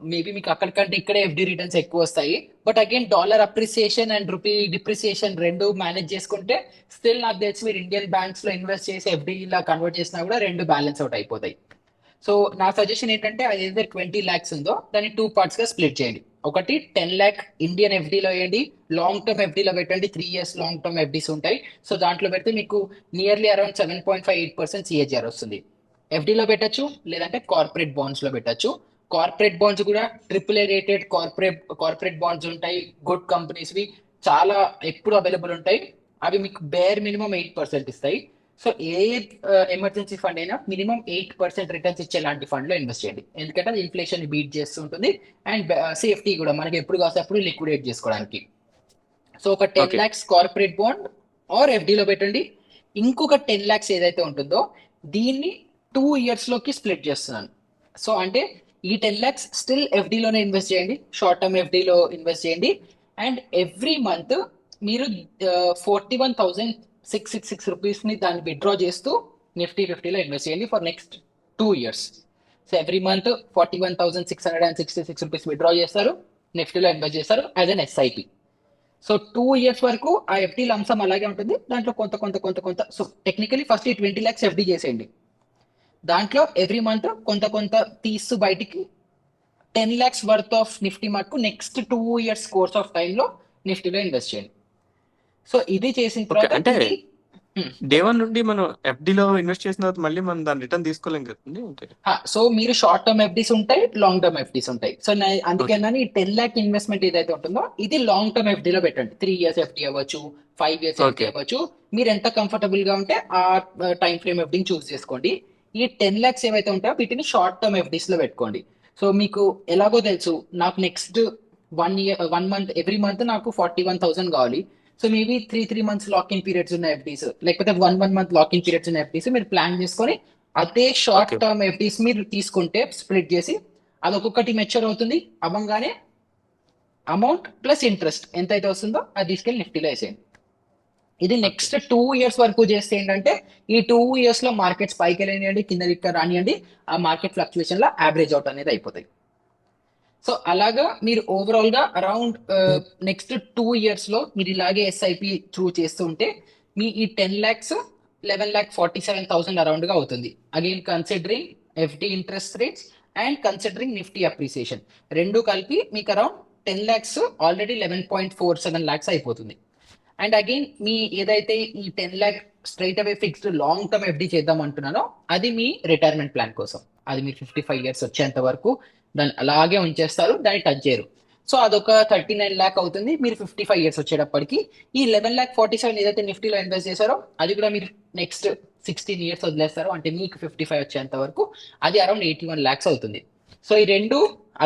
B: మేబీ మీకు అక్కడికంటే ఇక్కడే ఎఫ్డి రిటర్న్స్ ఎక్కువ వస్తాయి. But again dollar appreciation and rupee depreciation రెండు మేనేజ్ చేసుకుంటే స్టిల్ నాకు తెలిసి మీరు ఇండియన్ బ్యాంక్స్ లో ఇన్వెస్ట్ చేసి ఎఫ్డి లా కన్వర్ట్ చేసినా కూడా రెండు బ్యాలెన్స్ అవుట్ అయిపోతాయి. సో నా సజెషన్ ఏంటంటే అది ఏదైతే 20 lakhs ఉందో దాన్ని 2 parts గా స్ప్లిట్ చేయండి. ఒకటి 10 lakh ఇండియన్ ఎఫ్డీలో వేయండి, లాంగ్ టర్మ్ ఎఫ్డీలో పెట్టండి. 3 years లాంగ్ టర్మ్ ఎఫ్డీస్ ఉంటాయి. సో దాంట్లో పెడితే మీకు నియర్లీ అరౌండ్ 7.58% సిఏజిఆర్ వస్తుంది. ఎఫ్డీలో పెట్టచ్చు, లేదంటే కార్పొరేట్ బాండ్స్ లో పెట్టచ్చు. కార్పొరేట్ బాండ్స్ కూడా AAA రేటెడ్ కార్పొరేట్ బాండ్స్ ఉంటాయి, గుడ్ కంపెనీస్వి చాలా ఎప్పుడు అవైలబుల్ ఉంటాయి. అవి మీకు బేర్ మినిమం 8% ఇస్తాయి. సో ఏ ఎమర్జెన్సీ ఫండ్ అయినా మినిమం 8% రిటర్న్స్ ఇచ్చే లాంటి ఫండ్ లో ఇన్వెస్ట్ చేయండి, ఎందుకంటే అది ఇన్ఫ్లేషన్ బీట్ చేస్తుంటుంది అండ్ సేఫ్టీ కూడా మనకి ఎప్పుడు కాస్తే అప్పుడు లిక్విడేట్ చేసుకోవడానికి. సో ఒక 10
A: okay.
B: lakhs corporate bond or ఎఫ్డీలో పెట్టండి. ఇంకొక 10 lakhs ఏదైతే ఉంటుందో దీన్ని 2 years లోకి స్ప్లిట్ చేస్తున్నాను. సో అంటే ఈ 10 lakhs స్టిల్ ఎఫ్డీలోనే ఇన్వెస్ట్ చేయండి, షార్ట్ టర్మ్ ఎఫ్డీలో ఇన్వెస్ట్ చేయండి. అండ్ ఎవ్రీ మంత్ మీరు 41,666 రూపీస్ని దాన్ని విత్డ్రా చేస్తూ నిఫ్టీ 50లో ఇన్వెస్ట్ చేయండి for next 2 years. So every month 41,666 rupees withdraw చేస్తారు, నిఫ్టీలో ఇన్వెస్ట్ చేస్తారు as an SIP. So 2 years వరకు ఆ ఎఫ్డీ లంసం అలాగే ఉంటుంది, దాంట్లో కొంత కొంత కొంత కొంత. సో టెక్నికలీ ఫస్ట్ ఈ 20 lakhs ఎఫ్డీ చేసేయండి, దాంట్లో ఎవ్రీ మంత్ కొంత కొంత తీస్తూ బయటికి 10 lakhs వర్త్ ఆఫ్ నిఫ్టీ మటుకు నెక్స్ట్ 2 years కోర్స్ ఆఫ్ టైంలో నిఫ్టీలో ఇన్వెస్ట్ చేయండి. సో ఇది చేసిన
A: ఓకే.
B: తర్వాత
A: అంటే
B: ఇది
A: డే వన్ నుండి మనం ఎఫ్డీలో ఇన్వెస్ట్ చేసిన తర్వాత మళ్ళీ మనం దాని రిటర్న్ తీసుకోలేం కదండి అంటే.
B: సో మీరు షార్ట్ టర్మ్ ఎఫ్డీస్ ఉంటాయి, లాంగ్ టర్మ్ ఎఫ్డీస్ ఉంటాయి. సో అందుకే
A: ఓకే.
B: ఈ 10 lakh ఇన్వెస్ట్మెంట్ ఏదైతే ఉంటుందో ఇది లాంగ్ టర్మ్ ఎఫ్డీలో పెట్టండి. 3 years ఎఫ్డీ అవ్వచ్చు, 5 years ఎఫ్డీ
A: ఓకే.
B: అవ్వచ్చు, మీరు ఎంత కంఫర్టబుల్ గా ఉంటే ఆ టైం ఫ్రేమ్ ఎఫ్డీని చూస్ చేసుకోండి. ఈ 10 lakhs ఏవైతే ఉంటాయో వీటిని షార్ట్ టర్మ్ ఎఫ్డీస్ లో పెట్టుకోండి. సో మీకు ఎలాగో తెలుసు నాకు నెక్స్ట్ 1 month ఎవ్రీ మంత్ నాకు 41,000 కావాలి. So maybe 3 months lock in periods ఉన్న ఎఫ్డీస్, లేకపోతే 1 month లాక్ ఇన్ పీరియడ్స్ ఉన్న ఎఫ్డీస్ మీరు ప్లాన్ చేసుకొని అదే షార్ట్
A: ఓకే.
B: టర్మ్ ఎఫ్డీస్ మీరు తీసుకుంటే స్ప్లిట్ చేసి అది ఒక్కొక్కటి మెచ్యూర్ అవుతుంది అవ్వగానే అమౌంట్ ప్లస్ ఇంట్రెస్ట్ ఎంత అయితే వస్తుందో అది తీసుకెళ్ళి నిఫ్టీలో వేసేయండి. ఇది
A: ఓకే.
B: నెక్స్ట్ 2 years వరకు చేస్తే ఏంటంటే ఈ 2 years లో మార్కెట్స్ పైకి వెళ్ళనియండి కింద రానియండి, ఆ మార్కెట్ ఫ్లక్చుయేషన్ లో యావరేజ్ అవుట్ అనేది అయిపోతాయి. సో అలాగా మీరు ఓవరాల్ గా అరౌండ్ నెక్స్ట్ 2 years లో మీరు ఇలాగే ఎస్ఐపి త్రూ చేస్తుంటే మీ ఈ 10 lakhs 11,47,000 అరౌండ్ గా అవుతుంది. Again considering FD interest rates and considering Nifty appreciation రెండు కలిపి మీకు అరౌండ్ 10 lakhs ఆల్రెడీ 11.47 lakhs అయిపోతుంది. అండ్ అగైన్ మీ ఏదైతే ఈ 10 lakh స్ట్రైట్ అవే ఫిక్స్డ్ లాంగ్ టర్మ్ ఎఫ్డి చేద్దాం అంటున్నానో అది మీ రిటైర్మెంట్ ప్లాన్ కోసం. అది మీరు 55 years వచ్చేంత వరకు దాన్ని అలాగే ఉంచేస్తారు, దాన్ని టచ్ చేయరు. సో అదొక 39 lakh అవుతుంది మీరు 55 years వచ్చేటప్పటికి. ఈ 11,47,000 ఏదైతే నిఫ్టీలో ఇన్వెస్ట్ చేశారో అది కూడా మీరు నెక్స్ట్ 16 years వదిలేస్తారు, అంటే మీకు 55 వచ్చేంత వరకు అది అరౌండ్ 81 lakhs అవుతుంది. సో ఈ రెండు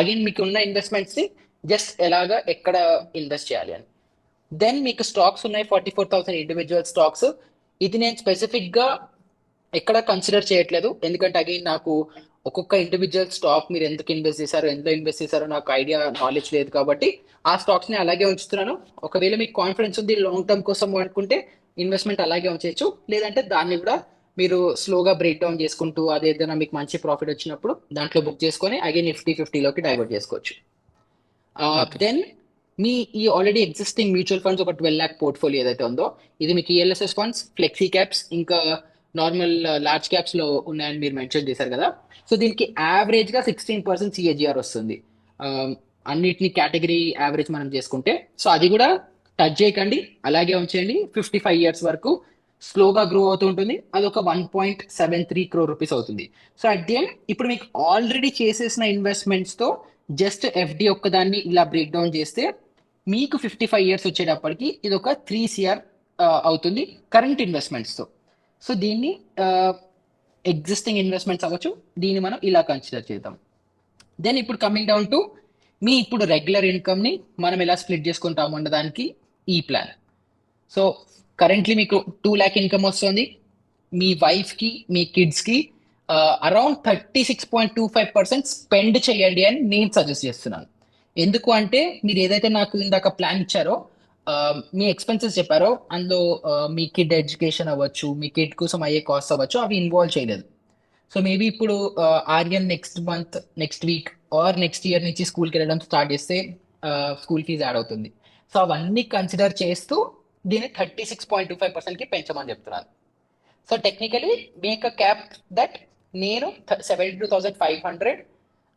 B: అగైన్ మీకు ఉన్న ఇన్వెస్ట్మెంట్స్ ని జస్ట్ ఎలాగా ఎక్కడ ఇన్వెస్ట్ చేయాలి అని. దెన్ మీకు స్టాక్స్ ఉన్నాయి 44,000 ఇండివిజువల్ స్టాక్స్. ఇది నేను స్పెసిఫిక్ గా ఎక్కడ కన్సిడర్ చేయట్లేదు, ఎందుకంటే అగైన్ నాకు ఒక్కొక్క ఇండివిజువల్ స్టాక్ మీరు ఎందుకు ఇన్వెస్ట్ చేశారో ఎందులో ఇన్వెస్ట్ చేశారో నాకు ఐడియా నాలెడ్జ్ లేదు కాబట్టి ఆ స్టాక్స్ ని అలాగే ఉంచుతున్నాను. ఒకవేళ మీకు కాన్ఫిడెన్స్ ఉంది లాంగ్ టర్మ్ కోసం అనుకుంటే ఇన్వెస్ట్మెంట్ అలాగే ఉంచవచ్చు, లేదంటే దాన్ని కూడా మీరు స్లోగా బ్రేక్ డౌన్ చేసుకుంటూ అదేదైనా మీకు మంచి ప్రాఫిట్ వచ్చినప్పుడు దాంట్లో బుక్ చేసుకొని అగైన్ నిఫ్టీ 50లోకి డైవర్ట్ చేసుకోవచ్చు.
A: ఓకే.
B: దెన్ మీ ఈ ఆల్రెడీ ఎగ్జిస్టింగ్ మ్యూచువల్ ఫండ్స్ ఒక 12 lakh పోర్ట్ఫోలియో ఏదైతే ఉందో ఇది మీకు ఈఎల్ఎస్ఎస్ ఫండ్స్, ఫ్లెక్సీ క్యాప్స్, ఇంకా నార్మల్ లార్జ్ క్యాప్స్ లో ఉన్నాయని మీరు మెన్షన్ చేశారు కదా. సో దీనికి యావరేజ్ గా 16% సిఏజిఆర్ వస్తుంది అన్నిటిని కేటగిరీ యావరేజ్ మనం చేసుకుంటే. సో అది కూడా టచ్ చేయకండి, అలాగే ఉంచేయండి 55 years వరకు స్లోగా గ్రో అవుతూ ఉంటుంది. అది ఒక 1.73 crore రూపీస్ అవుతుంది. సో అట్ ది ఎండ్ ఇప్పుడు మీకు ఆల్రెడీ చేసేసిన ఇన్వెస్ట్మెంట్స్ తో జస్ట్ ఎఫ్డి ఒక్కదాన్ని ఇలా బ్రేక్ డౌన్ చేస్తే మీకు 55 years వచ్చేటప్పటికి ఇది ఒక 3 CR అవుతుంది కరెంట్ ఇన్వెస్ట్మెంట్స్ తో. సో దీన్ని ఎగ్జిస్టింగ్ ఇన్వెస్ట్మెంట్స్ అవ్వచ్చు, దీన్ని మనం ఇలా కన్సిడర్ చేద్దాం. దెన్ ఇప్పుడు కమింగ్ డౌన్ టు మీ ఇప్పుడు రెగ్యులర్ ఇన్కమ్ ని మనం ఎలా స్ప్లిట్ చేసుకుంటాము అన్నదానికి ఈ ప్లాన్. సో కరెంట్లీ మీకు 2 lakh ఇన్కమ్ వస్తుంది, మీ వైఫ్ కి మీ కిడ్స్ కి అరౌండ్ 36.25% స్పెండ్ చేయండి అని నేను సజెస్ట్ చేస్తున్నాను. ఎందుకు అంటే మీరు ఏదైతే నాకు ఇందాక ప్లాన్ ఇచ్చారో మీ ఎక్స్పెన్సెస్ చెప్పారో అందులో మీ కిడ్ ఎడ్యుకేషన్ అవ్వచ్చు, మీ కిడ్ కోసం అయ్యే కాస్ట్ అవ్వచ్చు, అవి ఇన్వాల్వ్ చేయలేదు. సో మేబీ ఇప్పుడు Aryan next month next week or next year నుంచి స్కూల్కి వెళ్ళడం స్టార్ట్ చేస్తే స్కూల్ ఫీజు యాడ్ అవుతుంది. సో అవన్నీ కన్సిడర్ చేస్తూ దీన్ని 36.25%కి పెంచమని చెప్తున్నాను. So technically make a cap that నేను 72,500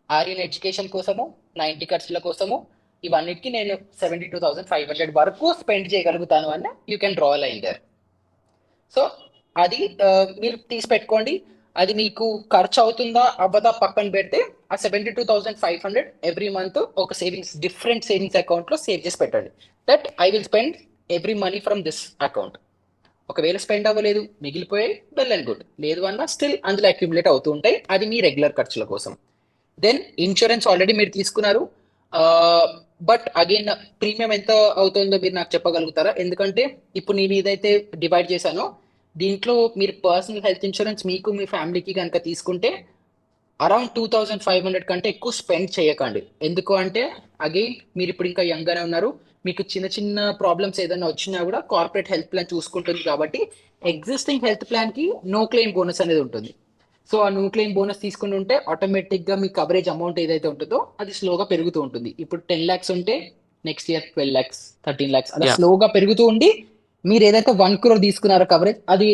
B: ఆర్యన్ ఎడ్యుకేషన్ కోసము, 90 ఖర్చుల కోసము, ఇవన్నిటికి నేను 72,500 వరకు స్పెండ్ చేయగలుగుతాను అని you can draw line there. So అది మీరు తీసి పెట్టుకోండి. అది మీకు ఖర్చు అవుతుందా అవ్వదా పక్కన పెడితే ఆ 72,500 ఎవ్రీ మంత్ ఒక సేవింగ్స్ డిఫరెంట్ సేవింగ్స్ అకౌంట్ లో సేవ్ చేసి పెట్టండి. That I will spend every money from this account. ఒకవేళ స్పెండ్ అవ్వలేదు, మిగిలిపోయాయి, వెల్ అండ్ గుడ్. లేదు అన్నా స్టిల్ అందులో అక్యుములేట్ అవుతూ ఉంటాయి, అది మీ రెగ్యులర్ ఖర్చుల కోసం. దెన్ ఇన్సూరెన్స్ ఆల్రెడీ మీరు తీసుకున్నారు, బట్ అగైన్ ప్రీమియం ఎంత అవుతుందో మీరు నాకు చెప్పగలుగుతారా? ఎందుకంటే ఇప్పుడు నేను ఏదైతే డివైడ్ చేశానో దీంట్లో మీరు పర్సనల్ హెల్త్ ఇన్సూరెన్స్ మీకు మీ ఫ్యామిలీకి కనుక తీసుకుంటే అరౌండ్ 2500 కంటే ఎక్కువ స్పెండ్ చేయకండి. ఎందుకు అంటే అగైన్ మీరు ఇప్పుడు ఇంకా యంగ్ గానే ఉన్నారు, మీకు చిన్న చిన్న ప్రాబ్లమ్స్ ఏదైనా వచ్చినా కూడా కార్పొరేట్ హెల్త్ ప్లాన్ చూసుకుంటుంది కాబట్టి ఎగ్జిస్టింగ్ హెల్త్ ప్లాన్ కి నో క్లెయిమ్ బోనస్ అనేది ఉంటుంది. సో ఆ నో క్లెయిమ్ బోనస్ తీసుకుని ఉంటే ఆటోమేటిక్ గా మీ కవరేజ్ అమౌంట్ ఏదైతే ఉంటుందో అది స్లోగా పెరుగుతూ ఉంటుంది. ఇప్పుడు 10 lakhs ఉంటే నెక్స్ట్ ఇయర్ 12 lakhs, 13 lakhs అలా
A: యా.
B: స్లోగా పెరుగుతూ ఉండి మీరు ఏదైతే 1 crore తీసుకున్నారో కవరేజ్ అది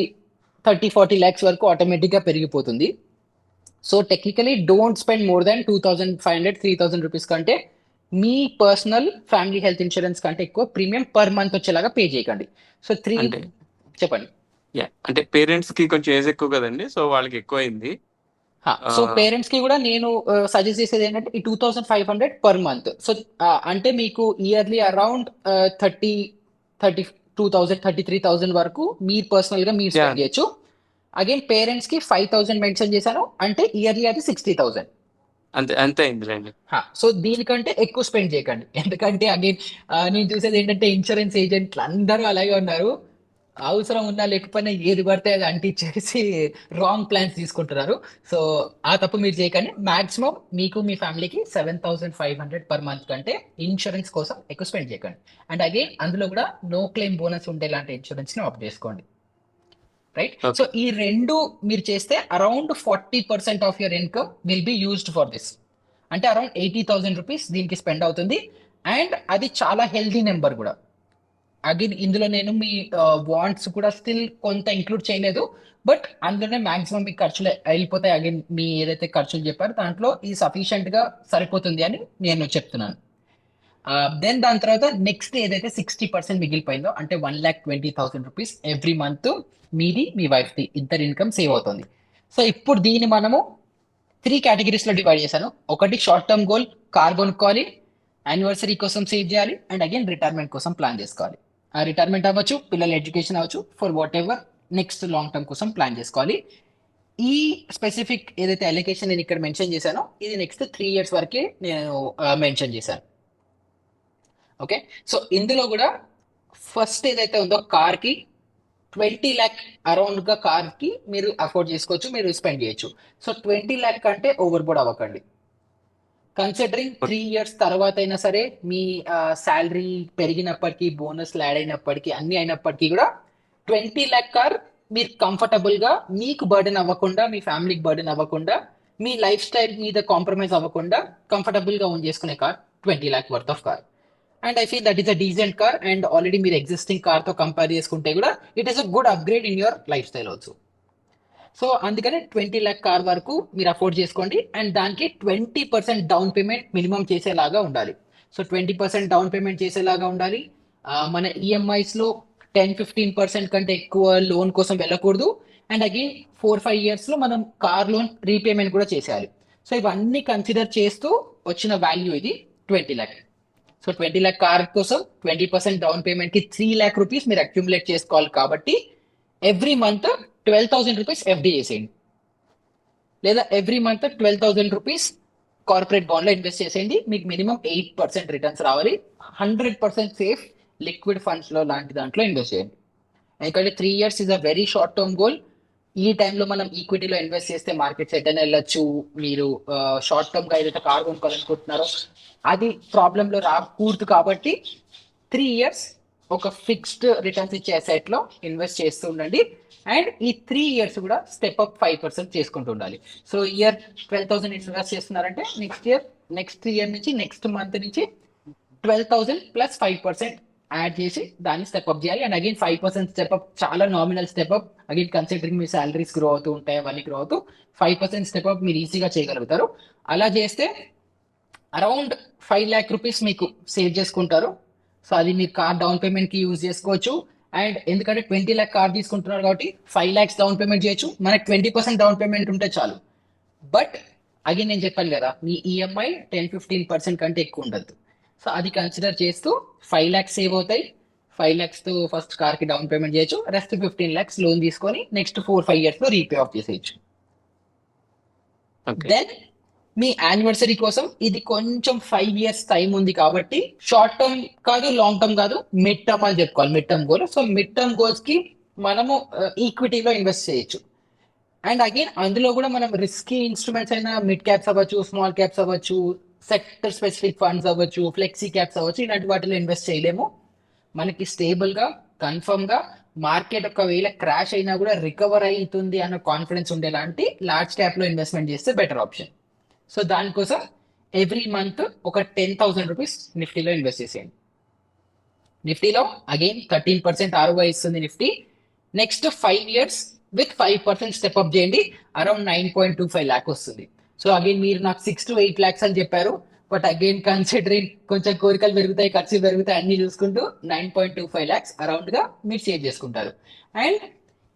B: 30-40 lakhs వరకు ఆటోమేటిక్ గా పెరిగిపోతుంది. So technically don't spend more than 2500-3000 rupees కంటే మీ పర్సనల్ ఫ్యామిలీ హెల్త్ ఇన్సూరెన్స్ కంటే ఎక్కువ ప్రీమియం పర్ మంత్ వచ్చేలాగా పే చేయకండి. సో
A: అంటే
B: చెప్పండి.
A: అంటే పేరెంట్స్ కి కొంచెం ఏజ్ ఎక్కువ కదండి, సో వాళ్ళకి ఎక్కువ అయింది.
B: సో పేరెంట్స్ కి కూడా నేను సజెస్ట్ చేసేది ఏంటంటే ఈ 2500 పర్ మంత్. సో అంటే మీకు ఇయర్లీ అరౌండ్ 33,000 వరకు మీరు పర్సనల్ గా మీరు
A: యా,
B: స్పెండ్ చేయొచ్చు. అగైన్ పేరెంట్స్ కి 5000 మెన్షన్ చేశాను అంటే ఇయర్లీ అది 60,000.
A: అంతే అంతే అయిందిలేండి.
B: సో దీనికంటే ఎక్కువ స్పెండ్ చేయకండి. ఎందుకంటే అగైన్ నేను చూసేది ఏంటంటే ఇన్సూరెన్స్ ఏజెంట్లు అందరూ అలాగే ఉన్నారు, అవసరం ఉన్నా లేకపోయినా ఏది పడితే అది అంటించేసి రాంగ్ ప్లాన్స్ తీసుకుంటున్నారు. సో ఆ తప్పు మీరు చేయకండి. మాక్సిమం మీకు మీ ఫ్యామిలీకి 7500 పర్ మంత్ కంటే ఇన్సూరెన్స్ కోసం ఎక్కువ స్పెండ్ చేయకండి. అండ్ అగైన్ అందులో కూడా నో క్లెయిమ్ బోనస్ ఉండేలాంటి ఇన్సూరెన్స్ ని ఆప్ట్ చేసుకోండి. రైట్. So
A: okay.
B: ఈ రెండు మీరు చేస్తే around 40% of your income will be used for this. అంటే అరౌండ్ 80,000 రూపీస్ దీనికి స్పెండ్ అవుతుంది. అండ్ అది చాలా హెల్దీ నెంబర్ కూడా. అగైన్ ఇందులో నేను మీ వాంట్స్ కూడా స్టిల్ కొంత ఇంక్లూడ్ చేయలేదు, బట్ అందులోనే మాక్సిమం మీ ఖర్చులు వెళ్ళిపోతాయి. అగైన్ మీ ఏదైతే ఖర్చులు చెప్పారో దాంట్లో ఈ సఫిషియెంట్ గా సరిపోతుంది అని నేను చెప్తున్నాను. దెన్ దాని తర్వాత నెక్స్ట్ ఏదైతే 60% మిగిలిపోయిందో అంటే 1,20,000 రూపీస్ ఎవ్రీ మంత్ మీది మీ వైఫ్ ది ఇద్దరు ఇన్కమ్ సేవ్ అవుతుంది. సో ఇప్పుడు దీన్ని మనము 3 కేటగిరీస్ లో డివైడ్ చేశాను. ఒకటి షార్ట్ టర్మ్ గోల్, కార్ కొనుక్కోవాలి, యానివర్సరీ కోసం సేవ్ చేయాలి, అండ్ అగైన్ రిటైర్మెంట్ కోసం ప్లాన్ చేసుకోవాలి. ఆ రిటైర్మెంట్ అవ్వచ్చు, పిల్లల ఎడ్యుకేషన్ అవ్వచ్చు, for what ever next long term కోసం ప్లాన్ చేసుకోవాలి. ఈ స్పెసిఫిక్ ఏదైతే అలికేషన్ నేను ఇక్కడ మెన్షన్ చేశానో ఇది నెక్స్ట్ 3 years వరకే నేను మెన్షన్ చేశాను. ఓకే. సో ఇందులో కూడా ఫస్ట్ ఏదైతే ఉందో కార్ కి 20 lakh అరౌండ్ గా కార్ కి మీరు అఫోర్డ్ చేసుకోవచ్చు, మీరు స్పెండ్ చేయొచ్చు. సో 20 lakh కంటే ఓవర్ బోర్డ్ అవ్వకండి. కన్సిడరింగ్ 3 years తర్వాత అయినా సరే మీ శాలరీ పెరిగినప్పటికీ, బోనస్లు యాడ్ అయినప్పటికీ, అన్ని అయినప్పటికీ కూడా 20 lakh కార్ మీరు కంఫర్టబుల్ గా మీకు బర్డెన్ అవ్వకుండా, మీ ఫ్యామిలీకి బర్డెన్ అవ్వకుండా, మీ లైఫ్ స్టైల్ మీద కాంప్రమైజ్ అవ్వకుండా కంఫర్టబుల్ గా ఓన్ చేసుకునే car 20 lakh worth of car. And I feel that is a decent car. And already మీరు ఎగ్జిస్టింగ్ కార్ తో కంపేర్ చేసుకుంటే కూడా it is a good upgrade in your life style also. So అందుకని 20 lakh car వరకు మీరు afford చేసుకోండి. And దానికి 20% down payment minimum చేసేలాగా ఉండాలి. సో 20% డౌన్ పేమెంట్ చేసేలాగా ఉండాలి. మన ఈఎంఐస్ లో 10-15% కంటే ఎక్కువ లోన్ కోసం వెళ్ళకూడదు. అండ్ అగైన్ 4-5 years లో మనం కార్ లోన్ రీపేమెంట్ కూడా చేసేయాలి. సో ఇవన్నీ కన్సిడర్ చేస్తూ వచ్చిన వాల్యూ ఇది 20 lakh. సో 20 lakh కార్ కోసం 20% డౌన్ పేమెంట్ కి 3 lakh రూపీస్ మీరు అక్యుములేట్ చేసుకోవాలి. కాబట్టి ఎవ్రీ మంత్ 12,000 రూపీస్ ఎఫ్డి చేసేయండి, లేదా every month 12,000 rupees corporate bond లో ఇన్వెస్ట్ చేసేయండి. మీకు మినిమం 8% రిటర్న్స్ రావాలి. 100% సేఫ్ లిక్విడ్ ఫండ్స్ లో లాంటి దాంట్లో ఇన్వెస్ట్ చేయండి. ఎందుకంటే 3 years is a very short term goal. ఈ టైంలో మనం ఈక్విటీలో ఇన్వెస్ట్ చేస్తే మార్కెట్స్ ఎటైనా వెళ్ళొచ్చు. మీరు షార్ట్ టర్మ్ గా ఏదైతే కార్ కొనుక్కోవాలనుకుంటున్నారో అది ప్రాబ్లమ్ లో రాకూడదు. కాబట్టి 3 years ఒక ఫిక్స్డ్ రిటర్న్స్ ఇచ్చే అసెట్ లో ఇన్వెస్ట్ చేస్తూ ఉండండి. అండ్ ఈ 3 years కూడా స్టెప్ అప్ 5% చేసుకుంటూ ఉండాలి. సో ఇయర్ 12,000 ఇన్వెస్ట్ చేస్తున్నారంటే నెక్స్ట్ ఇయర్ నుంచి నెక్స్ట్ మంత్ నుంచి 12,000 ప్లస్ 5% యాడ్ చేసి దాన్ని స్టెప్ అప్ చేయాలి. అండ్ అగైన్ 5% స్టెప్ అప్ చాలా nominal step up. Again considering మీ సాలరీస్ గ్రో అవుతూ ఉంటాయి, అవన్నీ గ్రో అవుతూ 5% స్టెప్ అప్ మీరు ఈజీగా చేయగలుగుతారు. అలా చేస్తే అరౌండ్ 5 lakh రూపీస్ మీకు సేవ్ చేసుకుంటారు. సో అది మీరు కార్ డౌన్ పేమెంట్ కి యూజ్ చేసుకోవచ్చు. అండ్ ఎందుకంటే 20 lakh కార్ తీసుకుంటున్నారు కాబట్టి 5 lakhs డౌన్ పేమెంట్ చేయొచ్చు. మనకి 20% డౌన్ పేమెంట్ ఉంటే చాలు. బట్ అగైన్ నేను చెప్పాను కదా, మీ ఈఎంఐ 10-15% కంటే ఎక్కువ ఉండదు. సో అది కన్సిడర్ చేస్తూ 5 lakhs సేవ్ అవుతాయి. 5 lakhs తో ఫస్ట్ కార్ కి డౌన్ పేమెంట్ చేయొచ్చు, రెస్ట్ 15 lakhs లోన్ తీసుకొని నెక్స్ట్ 4-5 years లో రీపే ఆఫ్ చేసేయచ్చు.
A: ఓకే.
B: దెన్ మీ యానివర్సరీ కోసం ఇది కొంచెం 5 years టైం ఉంది కాబట్టి షార్ట్ టర్మ్ కాదు, లాంగ్ టర్మ్ కాదు, మిడ్ టర్మ్ అని చెప్పుకోవాలి. Mid term goal. So mid term goals కి మనము ఈక్విటీలో ఇన్వెస్ట్ చేయొచ్చు. అండ్ అగైన్ అందులో కూడా మనం రిస్కీ ఇన్స్ట్రుమెంట్స్ అయినా మిడ్ క్యాప్స్ అవ్వచ్చు, స్మాల్ క్యాప్స్ అవ్వచ్చు, సెక్టర్ స్పెసిఫిక్ ఫండ్స్ అవ్వచ్చు, ఫ్లెక్సీ క్యాప్స్ అవ్వచ్చు, ఇలాంటి వాటిలో ఇన్వెస్ట్ చేయలేము. మనకి స్టేబుల్ గా కన్ఫర్మ్ గా మార్కెట్ ఒకవేళ క్రాష్ అయినా కూడా రికవర్ అవుతుంది అన్న కాన్ఫిడెన్స్ ఉండేలాంటి లార్జ్ క్యాప్ లో ఇన్వెస్ట్మెంట్ చేస్తే బెటర్ ఆప్షన్. సో దానికోసం ఎవ్రీ మంత్ ఒక 10,000 రూపీస్ నిఫ్టీలో ఇన్వెస్ట్ చేసేయండి. నిఫ్టీలో అగైన్ 13% ROI ఇస్తుంది Nifty. Next 5 years with 5% step up చేయండి, అరౌండ్ 9.25 lakh వస్తుంది. సో అగైన్ మీరు నాకు 6 to 8 lakhs అని చెప్పారు, బట్ అగైన్ కన్సిడరింగ్ కొంచెం కోరికలు పెరుగుతాయి, ఖర్చులు పెరుగుతాయి, అన్ని చూసుకుంటూ 9.25 lakhs అరౌండ్ గా మీరు సేవ్ చేసుకుంటారు. అండ్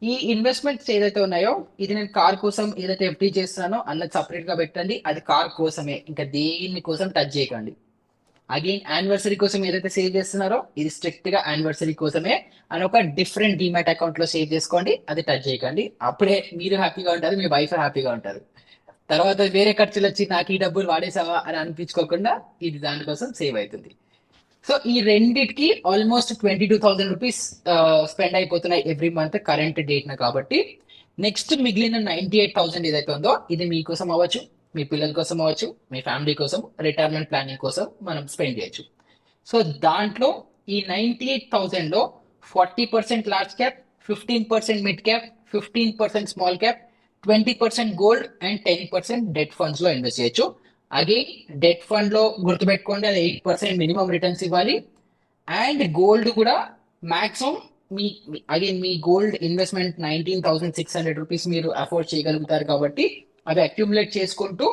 B: ఈ ఇన్వెస్ట్మెంట్స్ ఏదైతే ఉన్నాయో ఇది నేను కార్ కోసం ఏదైతే ఎఫ్డీ చేస్తున్నానో అన్నది సపరేట్ గా పెట్టండి, అది కార్ కోసమే, ఇంకా దేని కోసం టచ్ చేయకండి. అగైన్ యానివర్సరీ కోసం ఏదైతే సేవ్ చేస్తున్నారో ఇది స్ట్రిక్ట్ గా యానివర్సరీ కోసమే అని ఒక డిఫరెంట్ డిమాట్ అకౌంట్ లో సేవ్ చేసుకోండి, అది టచ్ చేయకండి. అప్పుడే మీరు హ్యాపీగా ఉంటారు, మీ వైఫ్ హ్యాపీగా ఉంటారు. తర్వాత వేరే ఖర్చులు వచ్చి నాకు ఈ డబ్బులు వాడేసావా అని అనిపించుకోకుండా ఇది దానికోసం సేవ్ అవుతుంది. సో ఈ రెండిటికి ఆల్మోస్ట్ 22,000 రూపీస్ స్పెండ్ అయిపోతున్నాయి ఎవ్రీ మంత్ కరెంట్ డేట్ న. కాబట్టి నెక్స్ట్ మిగిలిన 98,000 ఏదైతే ఉందో ఇది మీకోసం అవ్వచ్చు, మీ పిల్లల కోసం అవ్వచ్చు, మీ ఫ్యామిలీ కోసం, రిటైర్మెంట్ ప్లానింగ్ కోసం మనం స్పెండ్ చేయొచ్చు. సో దాంట్లో ఈ 98,000 లో 40% large cap, 15% mid cap, 15% small cap, 20% gold and 10% debt funds లో ఇన్వెస్ట్ చేయొచ్చు. అగైన్ డెట్ ఫండ్ లో గుర్తుపెట్టుకోండి అది 8% మినిమం రిటర్న్స్ ఇవ్వాలి. అండ్ గోల్డ్ కూడా మాక్సిమం అగైన్ మీ గోల్డ్ ఇన్వెస్ట్మెంట్ 19,600 రూపీస్ మీరు అఫోర్డ్ చేయగలుగుతారు కాబట్టి అవి అక్యుములేట్ చేసుకుంటూ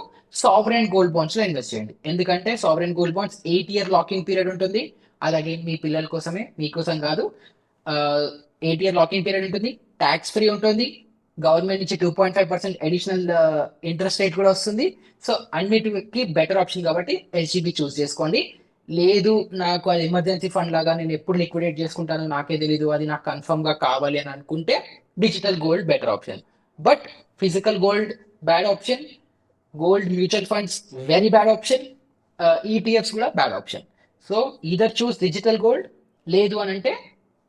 B: సావరెన్ గోల్డ్ బాండ్స్ లో ఇన్వెస్ట్ చేయండి. ఎందుకంటే sovereign gold bonds 8 year locking period ఉంటుంది. అలాగే మీ పిల్లల కోసమే, మీకోసం కాదు. 8 year లాకింగ్ పీరియడ్ ఉంటుంది, ట్యాక్స్ ఫ్రీ ఉంటుంది, గవర్నమెంట్ నుంచి 2.5% అడిషనల్ ఇంట్రెస్ట్ రేట్ కూడా వస్తుంది. సో అన్నిటికి బెటర్ ఆప్షన్ కాబట్టి ఎస్జిబి చూస్ చేసుకోండి. లేదు నాకు అది ఎమర్జెన్సీ ఫండ్ లాగా నేను ఎప్పుడు లిక్విడేట్ చేసుకుంటాను నాకే తెలీదు, అది నాకు కన్ఫర్మ్ గా కావాలి అని అనుకుంటే digital gold better option. But physical gold bad option, gold mutual funds very bad option, ETFs కూడా బ్యాడ్ ఆప్షన్. సో ఈదర్ చూస్ డిజిటల్ గోల్డ్, లేదు అని అంటే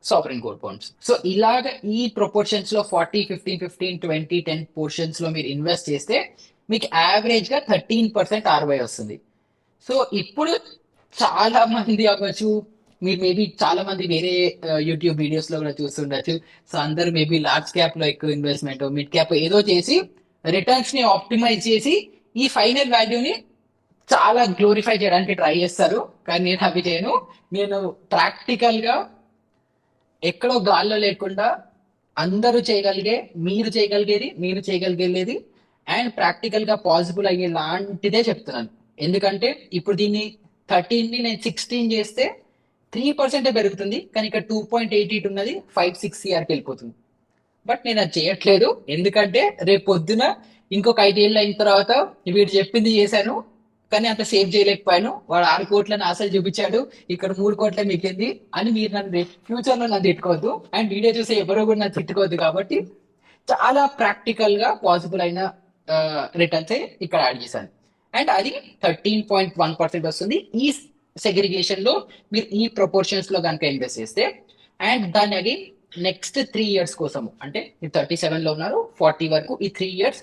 B: సావరెన్ గోల్డ్ బాండ్స్. సో ఇలాగ ఈ ప్రొపోర్షన్స్ లో 40-15-15 20-10 పోర్షన్స్ లో మీరు ఇన్వెస్ట్ చేస్తే మీకు యావరేజ్ గా 13% ROI వస్తుంది. సో ఇప్పుడు చాలా మంది అవ్వచ్చు, మీరు మేబీ చాలా మంది వేరే యూట్యూబ్ వీడియోస్ లో కూడా చూస్తుండొచ్చు. సో అందరు మేబీ లార్జ్ క్యాప్ లో ఎక్కువ ఇన్వెస్ట్మెంట్, మిడ్ క్యాప్ ఏదో చేసి రిటర్న్స్ ని ఆప్టిమైజ్ చేసి ఈ ఫైనల్ వాల్యూని చాలా గ్లోరిఫై చేయడానికి ట్రై చేస్తారు. కానీ నేను అవి చేయను. నేను ప్రాక్టికల్ గా ఎక్కడో గాల్లో లేకుండా అందరూ చేయగలిగే, మీరు చేయగలిగేది, మీరు చేయగలిగేది అండ్ ప్రాక్టికల్ గా పాసిబుల్ అయ్యే లాంటిదే చెప్తున్నాను. ఎందుకంటే ఇప్పుడు దీన్ని 13 ని నేను 16 చేస్తే 3% పెరుగుతుంది, కానీ ఇక్కడ 2.88 ఉన్నది 5-6 CRకి వెళ్ళిపోతుంది. బట్ నేను అది చేయట్లేదు, ఎందుకంటే రేపు పొద్దున ఇంకొక 5 ఏళ్ళు అయిన తర్వాత వీడు చెప్పింది చేశాను కానీ అంత సేవ్ చేయలేకపోయాను, వాడు 6 కోట్లని ఆశలు చూపించాడు, ఇక్కడ 3 కోట్లే మిగిలింది అని మీరు నన్ను ఫ్యూచర్ లో నన్ను తిట్టుకోవద్దు. అండ్ వీడియో చూసే ఎవరో కూడా నన్ను తిట్టుకోవద్దు. కాబట్టి చాలా ప్రాక్టికల్ గా పాసిబుల్ అయిన రిటర్న్స్ ఇక్కడ యాడ్ చేశాను. అండ్ అది 13.1% వస్తుంది ఈ సెగ్రిగేషన్ లో మీరు ఈ ప్రొపోర్షన్స్ లో కనుక ఇన్వెస్ట్ చేస్తే. అండ్ దాన్ని అగైన్ నెక్స్ట్ 3 years కోసం, అంటే మీరు 37 లో ఉన్నారు, 40 వరకు ఈ 3 years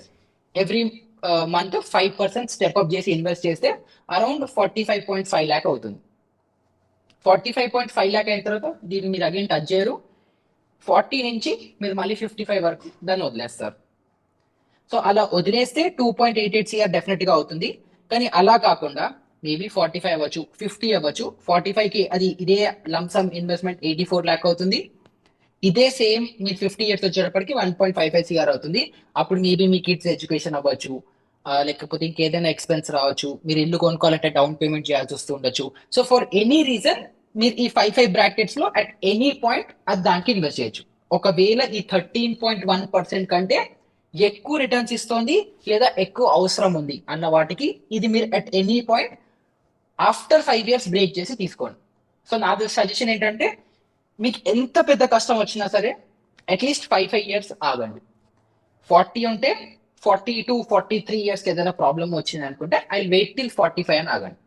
B: every month 5% step up చేసి ఇన్వెస్ట్ చేస్తే అరౌండ్ 45.5 lakh అవుతుంది. 45.5 lakh అయిన తర్వాత దీన్ని మీరు అగైన్ టచ్ చేయరు. 40 నుంచి మీరు మళ్ళీ 55 వరకు దాన్ని వదిలేస్తారు. సో అలా వదిలేస్తే 2.88 CR డెఫినెట్ గా అవుతుంది. కానీ అలా కాకుండా మేబీ 45 అవ్వచ్చు, 50 అవ్వచ్చు. 45 కి అది ఇదే లంసమ్ ఇన్వెస్ట్మెంట్ 84 lakh అవుతుంది. ఇదే సేమ్ మీరు 50 years వచ్చేటప్పటికి 1.55 CR అవుతుంది. అప్పుడు మేబీ మీ కిడ్స్ ఎడ్యుకేషన్ అవ్వచ్చు, లేకపోతే ఇంకేదైనా ఎక్స్పెన్స్ రావచ్చు, మీరు ఇల్లు కొనుక్కోవాలంటే డౌన్ పేమెంట్ చేయాల్సి వస్తూ ఉండొచ్చు. సో ఫర్ ఎనీ రీజన్ మీరు ఈ 5 బ్రాకెట్స్ లో అట్ ఎనీ పాయింట్ అది దానికి ఇన్వెస్ట్ చేయొచ్చు. ఒకవేళ ఈ 13.1% కంటే ఎక్కువ రిటర్న్స్ ఇస్తోంది లేదా ఎక్కువ అవసరం ఉంది అన్న వాటికి ఇది మీరు at any point after 5 years break చేసి తీసుకోండి. సో నా సజెషన్ ఏంటంటే మీకు ఎంత పెద్ద కష్టం వచ్చినా సరే అట్లీస్ట్ 5 ఇయర్స్ ఆగండి. 40 ఉంటే 42-43 ఇయర్స్కి ఏదైనా ప్రాబ్లమ్ వచ్చింది అనుకుంటే ఐ వెయిట్ టిల్ 45 అని ఆగండి.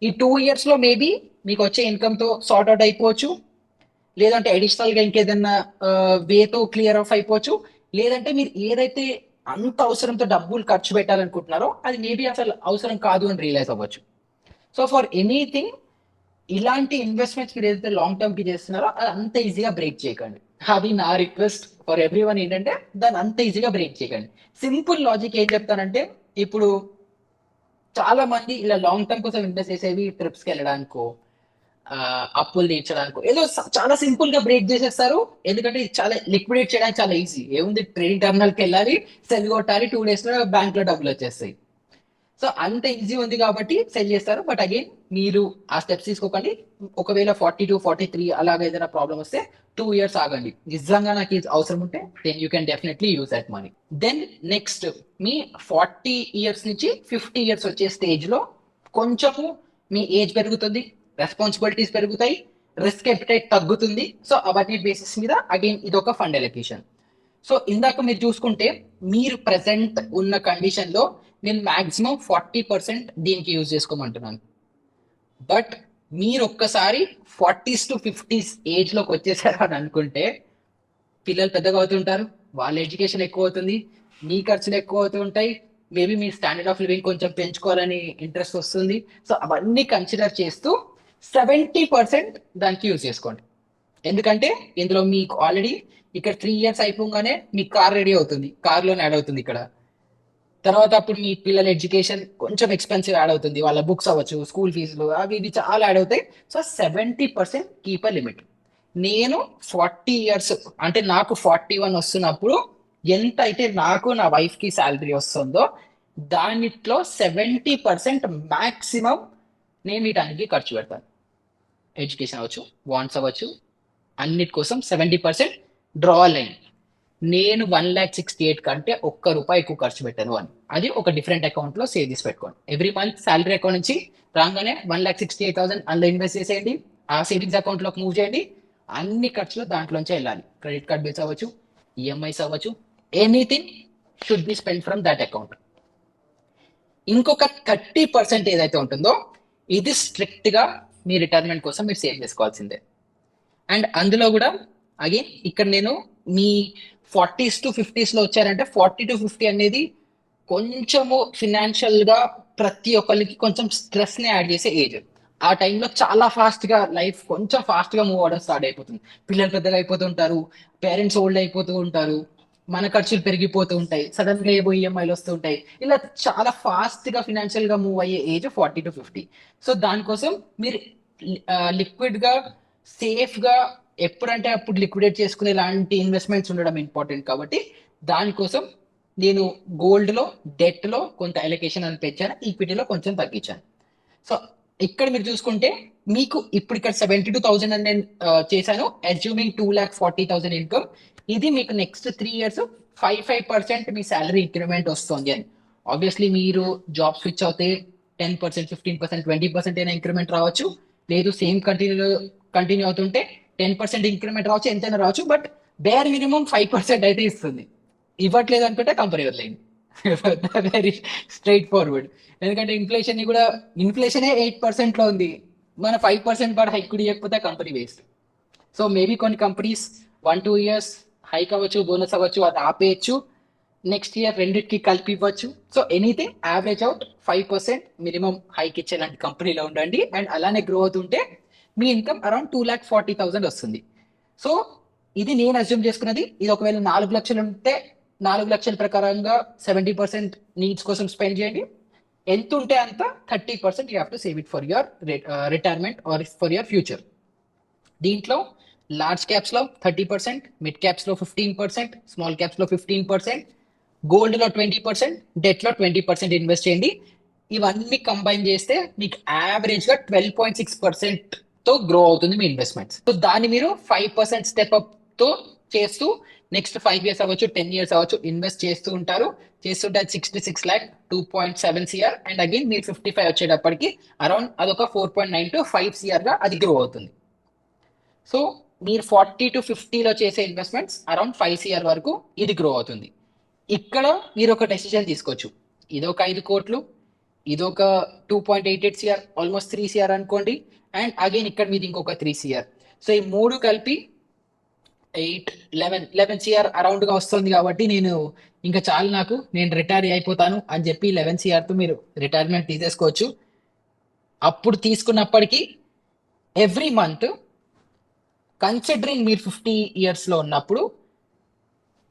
B: ఈ 2 ఇయర్స్లో మేబీ మీకు వచ్చే ఇన్కమ్తో సార్ట్ అవుట్ అయిపోవచ్చు, లేదంటే అడిషనల్గా ఇంకేదన్నా వేతో క్లియర్ ఆఫ్ అయిపోవచ్చు, లేదంటే మీరు ఏదైతే అంత అవసరంతో డబ్బులు ఖర్చు పెట్టాలనుకుంటున్నారో అది మేబీ అసలు అవసరం కాదు అని రియలైజ్ అవ్వచ్చు. సో ఫర్ ఎనీథింగ్ ఇలాంటి ఇన్వెస్ట్మెంట్స్ మీరు ఏదైతే లాంగ్ టర్మ్ కి చేస్తున్నారో అది అంత ఈజీగా బ్రేక్ చేయకండి. అది నా రిక్వెస్ట్ ఫర్ ఎవ్రీ వన్ ఏంటంటే దాన్ని అంత ఈజీగా బ్రేక్ చేయకండి. సింపుల్ లాజిక్ ఏం చెప్తానంటే, ఇప్పుడు చాలా మంది ఇలా లాంగ్ టర్మ్ కోసం ఇన్వెస్ట్ చేసేవి ట్రిప్స్కి వెళ్ళడానికో అప్పులు తీర్చడానికో ఏదో చాలా సింపుల్ గా బ్రేక్ చేసేస్తారు. ఎందుకంటే ఇది చాలా లిక్విడేట్ చేయడానికి చాలా ఈజీ. ఏముంది, ట్రేడింగ్ టర్మినల్కి వెళ్ళాలి, సెల్ కొట్టాలి, 2 days లో బ్యాంక్ లో డబ్బులు వచ్చేస్తాయి. సో అంత ఈజీ ఉంది కాబట్టి సెల్ చేస్తారు. బట్ అగైన్ మీరు ఆ స్టెప్స్ తీసుకోకండి. ఒకవేళ 42-43 అలాగ ఏదైనా ప్రాబ్లం వస్తే 2 ఇయర్స్ ఆగండి. నిజంగా నాకు ఇది అవసరం ఉంటే then you can definitely use that money. Then next మీ 40 ఇయర్స్ నుంచి 50 ఇయర్స్ వచ్చే స్టేజ్ లో కొంచెము మీ ఏజ్ పెరుగుతుంది, రెస్పాన్సిబిలిటీస్ పెరుగుతాయి, రిస్క్ ఎపిటైట్ తగ్గుతుంది. సో అవన్నీ బేసిస్ మీద అగైన్ ఇది ఒక ఫండ్ ఎలొకేషన్. సో ఇందాక మీరు చూసుకుంటే మీరు ప్రెసెంట్ ఉన్న కండిషన్ లో నేను మాక్సిమం 40% దీనికి యూజ్ చేసుకోమంటున్నాను. బట్ మీరు ఒక్కసారి 40s to 50s ఏజ్ లోకి వచ్చేసారు అని అనుకుంటే పిల్లలు పెద్దగా అవుతుంటారు, వాళ్ళ ఎడ్యుకేషన్ ఎక్కువ అవుతుంది, మీ ఖర్చులు ఎక్కువ అవుతూ ఉంటాయి, maybe me standard of living కొంచెం పెంచుకోవాలని ఇంట్రెస్ట్ వస్తుంది. సో అవన్నీ కన్సిడర్ చేస్తూ 70% దానికి యూజ్ చేసుకోండి. ఎందుకంటే ఇందులో మీకు ఆల్రెడీ ఇక్కడ 3 ఇయర్స్ అయిపోగానే మీ కార్ రెడీ అవుతుంది, కార్లోనే యాడ్ అవుతుంది ఇక్కడ. తర్వాత అప్పుడు మీ పిల్లల ఎడ్యుకేషన్ కొంచెం ఎక్స్పెన్సివ్ యాడ్ అవుతుంది, వాళ్ళ బుక్స్ అవ్వచ్చు, స్కూల్ ఫీజులు అవి ఇవి చాలా యాడ్ అవుతాయి. So 70% keep a limit. నేను 40 ఇయర్స్ అంటే నాకు 41 వస్తున్నప్పుడు ఎంత అయితే నాకు నా వైఫ్ కి శాలరీ వస్తుందో దానిట్లో 70% మాక్సిమం నేను వీటానికి ఖర్చు పెడతాను. ఎడ్యుకేషన్ అవ్వచ్చు, వాంట్స్ అవ్వచ్చు, అన్నిటి కోసం 70% డ్రా లైన్. నేను 1,68,000 కంటే ₹1 ఎక్కువ ఖర్చు పెట్టాను అని అది ఒక డిఫరెంట్ అకౌంట్ లో సేవ్ చేసి పెట్టుకోండి. ఎవ్రీ మంత్ శాలరీ అకౌంట్ నుంచి రాగానే 1,68,000 అందులో ఇన్వెస్ట్ చేసేయండి, ఆ సేవింగ్స్ అకౌంట్ లోకి మూవ్ చేయండి. అన్ని ఖర్చులు దాంట్లోంచే వెళ్ళాలి. క్రెడిట్ కార్డ్ బిల్స్ అవ్వచ్చు, ఈఎంఐస్ అవ్వచ్చు, anything should be spend from that account. ఇంకొక 30% ఏదైతే ఉంటుందో ఇది స్ట్రిక్ట్ గా మీ రిటైర్మెంట్ కోసం మీరు సేవ్ చేసుకోవాల్సిందే. అండ్ అందులో కూడా అగైన్ ఇక్కడ నేను మీ 40s to 50s లో వచ్చారంటే 40 to 50 అనేది కొంచెము ఫినాన్షియల్ గా ప్రతి ఒక్కరికి కొంచెం స్ట్రెస్ ని యాడ్ చేసే ఏజ్. ఆ టైంలో చాలా ఫాస్ట్ గా లైఫ్ కొంచెం ఫాస్ట్ గా మూవ్ అవడం స్టార్ట్ అయిపోతుంది. పిల్లలు పెద్దగా అయిపోతుంటారు, పేరెంట్స్ ఓల్డ్ అయిపోతూ ఉంటారు, మన ఖర్చులు పెరిగిపోతూ ఉంటాయి, సడన్ గా ఏవో ఈఎంఐలు వస్తూ ఉంటాయి. ఇలా చాలా ఫాస్ట్ గా ఫినాన్షియల్ గా మూవ్ అయ్యే ఏజ్ 40 to 50. సో దానికోసం మీరు లిక్విడ్ గా సేఫ్ గా ఎప్పుడంటే అప్పుడు లిక్విడేట్ చేసుకునే లాంటి ఇన్వెస్ట్మెంట్స్ ఉండడం ఇంపార్టెంట్. కాబట్టి దానికోసం నేను గోల్డ్ లో, డెట్ లో కొంత అలొకేషన్ అని పెంచాను, ఈక్విటీలో కొంచెం తగ్గించాను. సో ఇక్కడ మీరు చూసుకుంటే మీకు ఇప్పుడు ఇక్కడ 72,000 అని నేను చేశాను, అజ్యూమింగ్ 2,40,000 ఇన్కమ్. ఇది మీకు నెక్స్ట్ 3 ఇయర్స్ 5% మీ శాలరీ ఇంక్రిమెంట్ వస్తుంది అని. ఆబ్వియస్లీ మీరు జాబ్ స్విచ్ అవుతే 10%, 15%, 20% అయినా ఇంక్రిమెంట్ రావచ్చు. లేదు సేమ్ కంటిన్యూ అవుతుంటే 10% ఇంక్రిమెంట్ రావచ్చు, ఎంతైనా రావచ్చు. బట్ బేర్ మినిమం 5% అయితే ఇస్తుంది. ఇవ్వట్లేదు అనుకుంటే కంపెనీ వదిలేయండి. Very straight forward. ఎందుకంటే ఇన్ఫ్లేషన్ కూడా ఇన్ఫ్లేషనే 8% లో ఉంది, మన 5% కూడా హైక్ కూడా ఇవ్వకపోతే కంపెనీ వేస్ట్. సో మేబీ కొన్ని కంపెనీస్ 1-2 ఇయర్స్ హైక్ అవ్వచ్చు, బోనస్ అవ్వచ్చు, అది ఆపేయచ్చు, నెక్స్ట్ ఇయర్ రెండింటికి కలిపి ఇవ్వచ్చు. So anything average out 5% minimum hike ఇచ్చేలాంటి కంపెనీలో ఉండండి. అండ్ అలానే గ్రో అవుతుంటే మీ ఇన్కమ్ అరౌండ్ 2,40,000 వస్తుంది. సో ఇది నేను అజ్యూమ్ చేసుకున్నది. ఇది ఒకవేళ 4 లక్షలు ఉంటే 4 లక్షల ప్రకారంగా 70% నీడ్స్ కోసం స్పెండ్ చేయండి. ఎంత ఉంటే అంత 30% you have to save it for your retirement or for your future. దీంట్లో లార్జ్ క్యాప్స్ లో 30%, మిడ్ క్యాప్స్ లో 15%, స్మాల్ క్యాప్స్ లో 15%, గోల్డ్ లో 20%, డెట్ లో 20% ఇన్వెస్ట్ చేయండి. ఇవన్నీ కంబైన్ చేస్తే మీకు యావరేజ్ గా 12.6% తో గ్రో అవుతుంది మీ ఇన్వెస్ట్మెంట్స్. సో దాన్ని మీరు 5% స్టెప్ అప్ తో చేస్తూ నెక్స్ట్ 5 years అవ్వచ్చు, 10 years అవ్వచ్చు ఇన్వెస్ట్ చేస్తూ ఉంటారు. చేస్తుంటే 66 lakh 2.7 CR. అండ్ అగైన్ మీరు 55 వచ్చేటప్పటికి అరౌండ్ అదొక 4.9 to 5 CR గా అది గ్రో అవుతుంది. సో మీరు 40 to 50లో చేసే ఇన్వెస్ట్మెంట్స్ అరౌండ్ 5 CR వరకు ఇది గ్రో అవుతుంది. ఇక్కడ మీరు ఒక డెసిషన్ తీసుకోవచ్చు. ఇదొక 5 కోట్లు, ఇదొక 2.88 CR, ఆల్మోస్ట్ 3 CR అనుకోండి. అండ్ అగైన్ ఇక్కడ మీది ఇంకొక 3 CR. సో ఈ మూడు కలిపి 11 CR అరౌండ్గా వస్తుంది. కాబట్టి నేను ఇంకా చాలు, నేను రిటైర్ అయిపోతాను అని చెప్పి 11 CRతో మీరు రిటైర్మెంట్ తీసేసుకోవచ్చు. అప్పుడు తీసుకున్నప్పటికీ ఎవ్రీ మంత్ కన్సిడరింగ్ మీరు 50 ఇయర్స్లో ఉన్నప్పుడు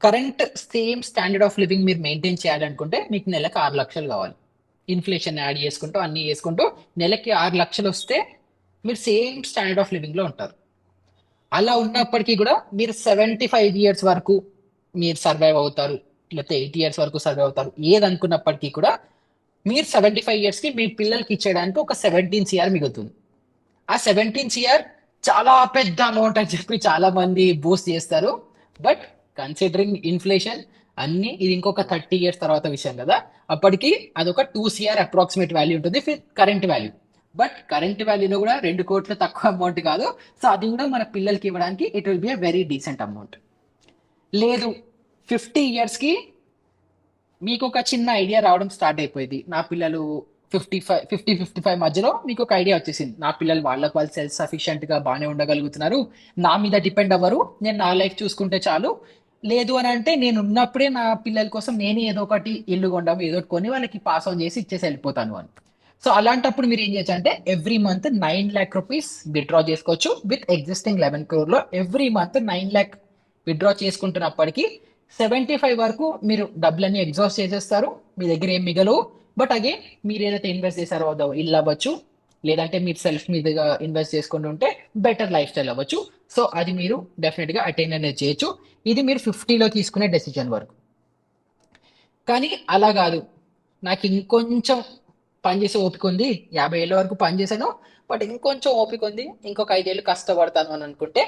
B: current same standard of living మీరు మెయింటైన్ చేయాలనుకుంటే మీకు నెలకు 6 లక్షలు కావాలి. ఇన్ఫ్లేషన్ యాడ్ చేసుకుంటూ అన్ని చేసుకుంటూ నెలకి 6 లక్షలు వస్తే మీరు సేమ్ స్టాండర్డ్ ఆఫ్ లివింగ్లో ఉంటారు. అలా ఉన్నప్పటికీ కూడా మీరు 75 ఇయర్స్ వరకు మీరు సర్వైవ్ అవుతారు, లేకపోతే 80 ఇయర్స్ వరకు సర్వైవ్ అవుతారు. ఏది అనుకున్నప్పటికీ కూడా మీరు 75 ఇయర్స్కి మీ పిల్లలకి ఇచ్చేయడానికి ఒక 17 CR మిగులుతుంది. ఆ 17 CR చాలా పెద్ద అమౌంట్ అని చెప్పి చాలా మంది బూస్ట్ చేస్తారు. బట్ కన్సిడరింగ్ ఇన్ఫ్లేషన్ అన్ని, ఇది ఇంకొక 30 ఇయర్స్ తర్వాత విషయం కదా, అప్పటికి అదొక 2 CR అప్రాక్సిమేట్ వాల్యూ ఉంటుంది కరెంట్ వాల్యూ. బట్ కరెంట్ వాల్యూలో కూడా 2 కోట్లు తక్కువ అమౌంట్ కాదు. సో అది కూడా మన పిల్లలకి ఇవ్వడానికి it will be a very decent amount. లేదు, 50 ఇయర్స్కి మీకు ఒక చిన్న ఐడియా రావడం స్టార్ట్ అయిపోయింది. నా పిల్లలు 55 మధ్యలో మీకు ఒక ఐడియా వచ్చేసింది. నా పిల్లలు వాళ్ళు సెల్ఫ్ సఫిషియెంట్గా బాగానే ఉండగలుగుతున్నారు, నా మీద డిపెండ్ అవ్వరు, నేను నా లైఫ్ చూసుకుంటే చాలు. లేదు అని అంటే నేను ఉన్నప్పుడే నా పిల్లల కోసం నేను ఏదో ఒకటి ఇల్లు కొండం, ఏదో ఒకటి కొని వాళ్ళకి పాస్ ఆన్ చేసి ఇచ్చేసి వెళ్ళిపోతాను అని. సో అలాంటప్పుడు మీరు ఏం చేయొచ్చు అంటే every month 9 lakh rupees withdraw చేసుకోవచ్చు. With existing 11 crore every month 9 lakh withdraw చేసుకుంటున్నప్పటికీ 75 వరకు మీరు డబ్బులన్నీ ఎగ్జాస్ట్ చేసేస్తారు, మీ దగ్గర ఏం మిగలవు. బట్ అగైన్ మీరు ఏదైతే ఇన్వెస్ట్ చేశారో అదో ఇల్లు అవ్వచ్చు, లేదంటే మీరు సెల్ఫ్ మీదుగా ఇన్వెస్ట్ చేసుకుంటూ ఉంటే బెటర్ లైఫ్ స్టైల్ అవ్వచ్చు. సో అది మీరు డెఫినెట్గా అటైన్ అనేది చేయొచ్చు. ఇది మీరు 50లో తీసుకునే డెసిషన్ వరకు. కానీ అలా కాదు, నాకు ఇంకొంచెం పని చేసే ఓపిక ఉంది, 50 ఏళ్ళ వరకు పని చేశాను, బట్ ఇంకొంచెం ఓపిక ఉంది, ఇంకొక 5 ఏళ్ళు కష్టపడతాను అని అనుకుంటే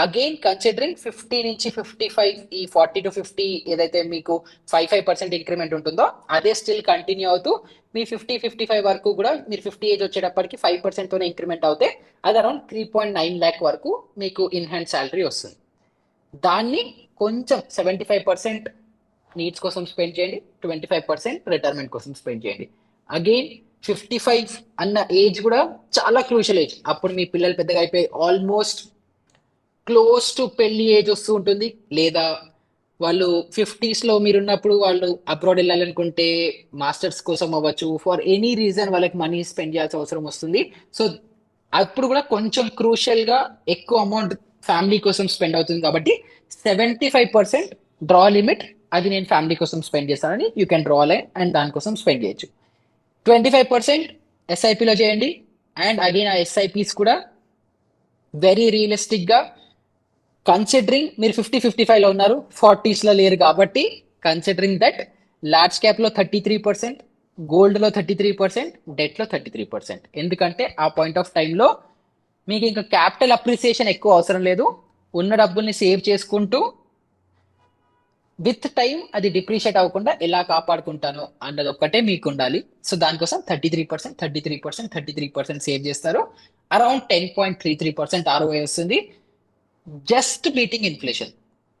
B: అగైన్ కన్సిడరింగ్ 50 నుంచి 55, ఈ 40 to 50 ఏదైతే మీకు 5% ఇంక్రిమెంట్ ఉంటుందో అదే స్టిల్ కంటిన్యూ అవుతూ మీ 50-55 వరకు కూడా మీరు 50 ఏజ్ వచ్చేటప్పటికి 5%తోనే ఇంక్రిమెంట్ అవుతే అది అరౌండ్ 3.9 lakh వరకు మీకు ఇన్ హ్యాండ్ శాలరీ వస్తుంది. దాన్ని కొంచెం 75% నీడ్స్ కోసం స్పెండ్ చేయండి, 25% రిటైర్మెంట్ కోసం స్పెండ్ చేయండి. అగైన్ 55 అన్న ఏజ్ కూడా చాలా క్రూషియల్ ఏజ్. అప్పుడు మీ పిల్లలు పెద్దగా అయిపోయి ఆల్మోస్ట్ క్లోజ్ టు పెళ్లి ఏజ్ వస్తూ ఉంటుంది. లేదా వాళ్ళు 50స్లో మీరున్నప్పుడు వాళ్ళు అబ్రాడ్ వెళ్ళాలనుకుంటే మాస్టర్స్ కోసం అవ్వచ్చు, ఫర్ ఎనీ రీజన్ వాళ్ళకి మనీ స్పెండ్ చేయాల్సిన అవసరం వస్తుంది. సో అప్పుడు కూడా కొంచెం క్రూషియల్గా ఎక్కువ అమౌంట్ ఫ్యామిలీ కోసం స్పెండ్ అవుతుంది. కాబట్టి 75% డ్రా లిమిట్, అది నేను ఫ్యామిలీ కోసం స్పెండ్ చేస్తానని you can draw line and దానికోసం స్పెండ్ చేయొచ్చు. 25% ఎస్ఐపిలో చేయండి. అండ్ అగైన్ ఆ ఎస్ఐపిస్ కూడా వెరీ రియలిస్టిక్గా కన్సిడరింగ్ మీరు 50-55లో ఉన్నారు, 40స్లో లేరు కాబట్టి కన్సిడరింగ్ దట్ లార్జ్ క్యాప్లో 33%, గోల్డ్లో 33%, డెట్లో 33%. ఎందుకంటే ఆ పాయింట్ ఆఫ్ టైంలో మీకు ఇంకా క్యాపిటల్ అప్రిసియేషన్ ఎక్కువ అవసరం లేదు, ఉన్న డబ్బుల్ని సేవ్ చేసుకుంటూ విత్ టైం అది డిప్రిషియేట్ అవ్వకుండా ఎలా కాపాడుకుంటాను అన్నది ఒక్కటే మీకు ఉండాలి. సో దానికోసం 33% సేవ్ చేస్తారు, అరౌండ్ 10.33% ROI వస్తుంది. Just beating inflation.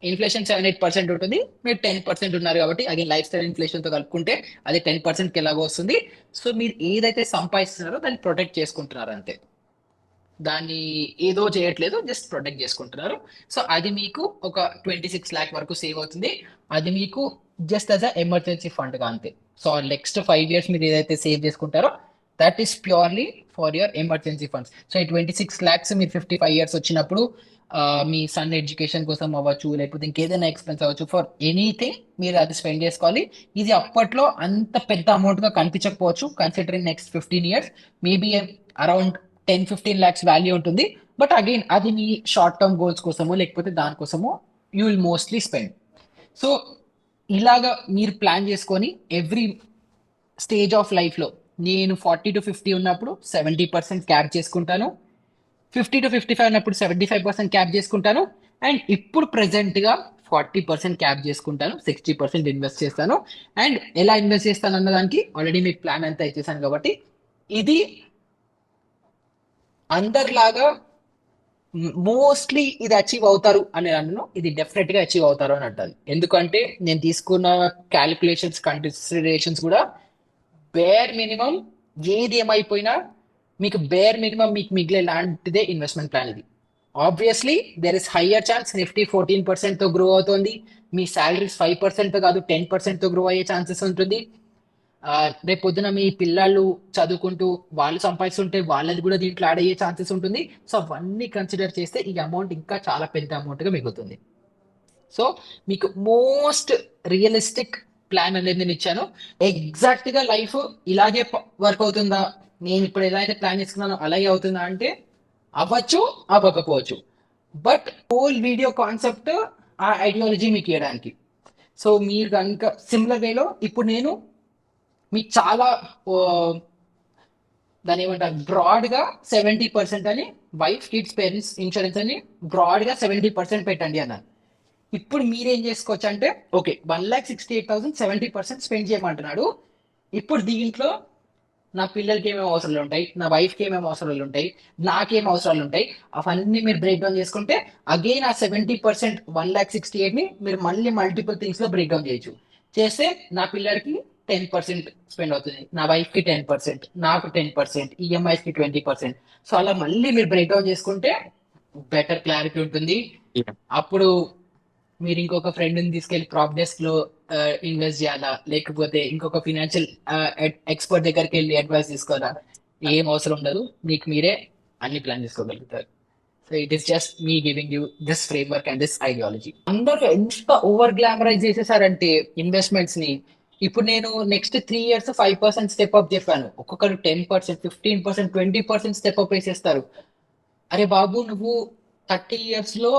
B: 7-8% ఉంటుంది, మీరు 10% ఉన్నారు కాబట్టి అగైన్ లైఫ్ స్టైల్ ఇన్ఫ్లేషన్తో కలుపుకుంటే అది 10%కి ఎలాగో వస్తుంది. సో మీరు ఏదైతే సంపాదిస్తున్నారో దాన్ని ప్రొటెక్ట్ చేసుకుంటున్నారు అంతే, దాన్ని ఏదో చేయట్లేదు, జస్ట్ ప్రొటెక్ట్ చేసుకుంటున్నారు. సో అది మీకు ఒక 26 lakh వరకు సేవ్ అవుతుంది. అది మీకు జస్ట్ యాజ్ అ ఎమర్జెన్సీ ఫండ్గా అంతే. సో నెక్స్ట్ 5 years మీరు ఏదైతే సేవ్ చేసుకుంటారో that is purely for your emergency funds. So ఈ 26 lakhs మీరు 55 years వచ్చినప్పుడు మీ సన్ ఎడ్యుకేషన్ కోసం అవ్వచ్చు, లేకపోతే ఇంకేదైనా ఎక్స్పెన్స్ అవ్వచ్చు, ఫర్ ఎనీథింగ్ మీరు అది స్పెండ్ చేసుకోవాలి. ఇది అప్పట్లో అంత పెద్ద అమౌంట్గా కనిపించకపోవచ్చు, considering next 15 years maybe around 10-15 lakhs value ఉంటుంది. బట్ అగైన్ అది మీ షార్ట్ టర్మ్ గోల్స్ కోసమో లేకపోతే దానికోసమో you will mostly spend. So ఇలాగా మీరు ప్లాన్ చేసుకొని ఎవ్రీ స్టేజ్ ఆఫ్ లైఫ్లో నేను 40-50 ఉన్నప్పుడు 70% క్యాప్ చేసుకుంటాను, 50-55 ఉన్నప్పుడు 75% క్యాప్ చేసుకుంటాను, అండ్ ఇప్పుడు ప్రెసెంట్గా 40% క్యాప్ చేసుకుంటాను, 60% ఇన్వెస్ట్ చేస్తాను. అండ్ ఎలా ఇన్వెస్ట్ చేస్తాను అన్నదానికి ఆల్రెడీ మీకు ప్లాన్ అంతా ఇచ్చేసాను. కాబట్టి ఇది అందరిలాగా మోస్ట్లీ ఇది అచీవ్ అవుతారు అని అన్ను, ఇది డెఫినెట్ గా అచీవ్ అవుతారు అని అంటారు. ఎందుకంటే నేను తీసుకున్న క్యాలిక్యులేషన్స్ కన్సిడరేషన్స్ కూడా బేర్ మినిమం, ఏది ఏమైపోయినా మీకు బేర్ మినిమం మీకు మిగిలే లాంటిదే ఇన్వెస్ట్మెంట్ ప్లాన్ ఇది. Obviously there is higher chance Nifty 14% తో గ్రో అవుతుంది, మీ సాలరీస్ 5% తో కాదు 10% తో గ్రో అయ్యే ఛాన్సెస్ ఉంటుంది. రేపు పొద్దున మీ పిల్లలు చదువుకుంటూ వాళ్ళు సంపాదిస్తుంటే వాళ్ళది కూడా దీంట్లో యాడ్ అయ్యే ఛాన్సెస్ ఉంటుంది. సో అవన్నీ కన్సిడర్ చేస్తే ఈ అమౌంట్ ఇంకా చాలా పెద్ద అమౌంట్ గా మిగులుతుంది. సో మీకు మోస్ట్ రియలిస్టిక్ ప్లాన్ అనేది నేను ఇచ్చాను. ఎగ్జాక్ట్ గా లైఫ్ ఇలాగే వర్క్ అవుతుందా, నేను ఇప్పుడు ఎలా అయితే ప్లాన్ చేసుకున్నానో అలాగే అవుతుందా అంటే అవ్వచ్చు, అవ్వకపోవచ్చు. బట్ హోల్ వీడియో కాన్సెప్ట్ ఆ ఐడియాలజీ మీకు ఇవ్వడానికి. సో మీరు కనుక సిమిలర్ వేలో ఇప్పుడు నేను మీకు చాలా దాని ఏమంటారు బ్రాడ్ గా 70% అని, వైఫ్ కిడ్స్ పేరెంట్స్ ఇన్సూరెన్స్ అని బ్రాడ్ గా 70% పెట్టండి అన్నాను. ఇప్పుడు మీరేం చేసుకోవచ్చు అంటే ఓకే 1,68,000 70% స్పెండ్ చేయమంటున్నాడు. ఇప్పుడు దీంట్లో నా పిల్లలకి ఏమేమి అవసరాలు ఉంటాయి, నా వైఫ్కి ఏమేమి అవసరాలు ఉంటాయి, నాకేం అవసరాలు ఉంటాయి, అవన్నీ మీరు బ్రేక్ డౌన్ చేసుకుంటే అగైన్ ఆ 70% 1,68,000 ని మీరు మళ్ళీ మల్టిపుల్ థింగ్స్ లో బ్రేక్ డౌన్ చేయొచ్చు. చేస్తే నా పిల్లలకి 10% స్పెండ్ అవుతుంది, నా వైఫ్ కి 10%, నాకు 10%, ఈఎంఐస్ కి 20%. సో అలా మళ్ళీ మీరు బ్రేక్ డౌన్ చేసుకుంటే బెటర్ క్లారిటీ ఉంటుంది.
A: Yeah.
B: అప్పుడు మీరు ఇంకొక ఫ్రెండ్ని తీసుకెళ్లి ప్రాప్ డెస్క్ లో ఇన్వెస్ట్ చేయాలా, లేకపోతే ఇంకొక ఫినాన్షియల్ ఎక్స్పర్ట్ దగ్గరికి వెళ్ళి అడ్వైస్ తీసుకోవాలా, ఏం అవసరం ఉండదు. మీకు మీరే అన్ని ప్లాన్ చేసుకోగలుగుతారు. So it is just me giving you this framework and this ideology. అందరూ ఎంత ఓవర్ గ్లామరైజ్ చేసేసారంటే ఇన్వెస్ట్మెంట్స్ ని. ఇప్పుడు నేను నెక్స్ట్ 3 years 5% స్టెప్ అప్ చెప్పాను, ఒక్కొక్కరు 10%, 15%, 20% స్టెప్ అప్ వేసేస్తారు. అరే బాబు, నువ్వు 30 years లో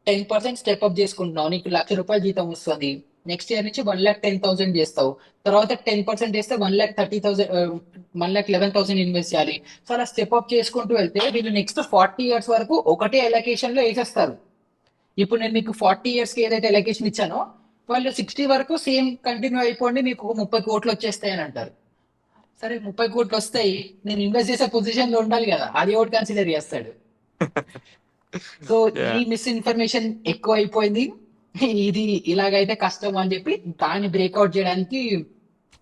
B: 10% స్టెప్ అప్ చేసుకుంటున్నావు, నీకు ₹1,00,000 జీతం వస్తుంది. నెక్స్ట్ ఇయర్ నుంచి 1,10,000 చేస్తావు, తర్వాత 10% చేస్తే 1,30,000, 1,11,000 ఇన్వెస్ట్ చేయాలి. సో అలా స్టెప్ అప్ చేసుకుంటూ వెళ్తే వీళ్ళు నెక్స్ట్ 40 years వరకు ఒకటే ఎలకేషన్ లో వేసేస్తారు. ఇప్పుడు నేను మీకు 40 years కి ఏదైతే ఎలకేషన్ ఇచ్చానో వాళ్ళు 60 వరకు సేమ్ కంటిన్యూ అయిపోండి, మీకు 30 కోట్లు వచ్చేస్తాయి అని అంటారు. సరే 30 కోట్లు వస్తాయి, నేను ఇన్వెస్ట్ చేసే పొజిషన్ లో ఉండాలి కదా, అది ఒకటి కన్సిడర్ చేస్తాడు. సో ఈ
A: Yeah.
B: మిస్ఇన్ఫర్మేషన్ ఎక్కువ అయిపోయింది, ఇది ఇలాగైతే కష్టం అని చెప్పి దాన్ని బ్రేక్అవుట్ చేయడానికి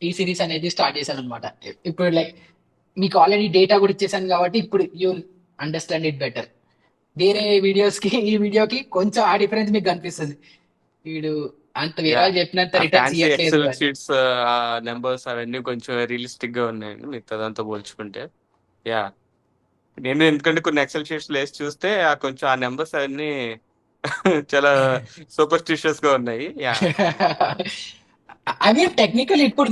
B: ఈ సిరీస్ అనేది స్టార్ట్ చేశాను అనమాట. ఇప్పుడు లైక్ మీకు ఆల్రెడీ డేటా కూడా ఇచ్చేసాను కాబట్టి ఇప్పుడు యూ అండర్స్టాండ్ ఇట్ బెటర్. వేరే వీడియోస్ కి ఈ వీడియోకి కొంచెం ఆ డిఫరెన్స్ మీకు కనిపిస్తుంది, వీడు అంత
A: యా
B: వివరాలు చెప్పినంత
A: ఆ
B: రిటర్న్స్
A: ఫ్యాన్సీ
B: ఇవ్వట్లేదు
A: ఎక్సెల్
B: అని.
A: షీట్స్ ఆ నెంబర్స్ అవన్నీ కొంచెం రియలిస్టిక్ గా ఉన్నాయండి మిగతాదంతా పోల్చుకుంటే. యా నేను ఎందుకంటే కొన్ని ఎక్సెల్ షీట్స్ వేసి చూస్తే ఆ కొంచెం ఆ నెంబర్స్ అవన్నీ చాలా సూపర్స్టిషియస్ గా ఉన్నాయి. యా
B: అదే టెక్నికల్. ఇప్పుడు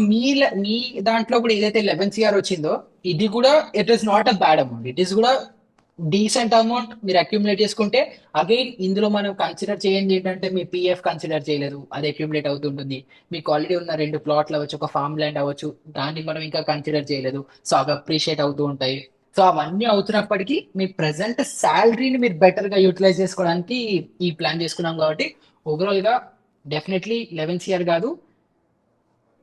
B: మీ దాంట్లో కూడా ఏదైతే 11 CR వచ్చిందో ఇది కూడా it is not a bad amount, it is కూడా డీసెంట్ అమౌంట్. మీరు అక్యుములేట్ చేసుకుంటే అగైన్ ఇందులో మనం కన్సిడర్ చేయండి ఏంటంటే మీ పిఎఫ్ కన్సిడర్ చేయలేదు, అది అక్యుములేట్ అవుతుంటుంది. మీకు ఆల్రెడీ ఉన్న 2 ప్లాట్లు అవ్వచ్చు, ఒక ఫార్మ్ ల్యాండ్ అవ్వచ్చు, దాన్ని మనం ఇంకా కన్సిడర్ చేయలేదు. సో అవి అప్రిషియేట్ అవుతూ ఉంటాయి. సో అవన్నీ అవుతున్నప్పటికీ మీ ప్రెసెంట్ శాలరీని మీరు బెటర్ గా యూటిలైజ్ చేసుకోవడానికి ఈ ప్లాన్ చేసుకున్నాం కాబట్టి ఓవరాల్ గా డెఫినెట్లీ 11 CR కాదు,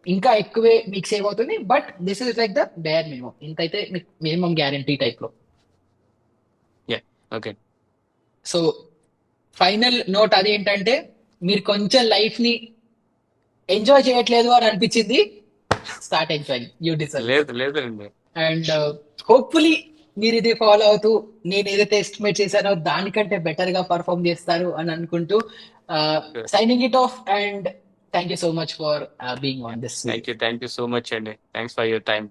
B: ఇంకా ఎక్కువే మీకు సేవ్ అవుతుంది. But this is like the bare minimum, ఇంతైతే మీకు మినిమం గ్యారంటీ టైప్ లో.
A: Yeah okay.
B: So final note అదేంటంటే మీరు కొంచెం లైఫ్ ని ఎంజాయ్ చేయట్లేదు అని అనిపించింది, స్టార్ట్ ఎంజాయ్, యూ డిజర్వ్.
A: లేదు లేదండి.
B: అండ్ హోప్ఫుల్లీ మీరు ఇది ఫాలో అవుతూ నేను ఏదైతే ఎస్టిమేట్ చేశానో దానికంటే బెటర్ గా పర్ఫామ్ చేస్తారు అని అనుకుంటూ signing it off. And thank you so much for being on this.
A: Thank you so much అండి. Thanks for your time.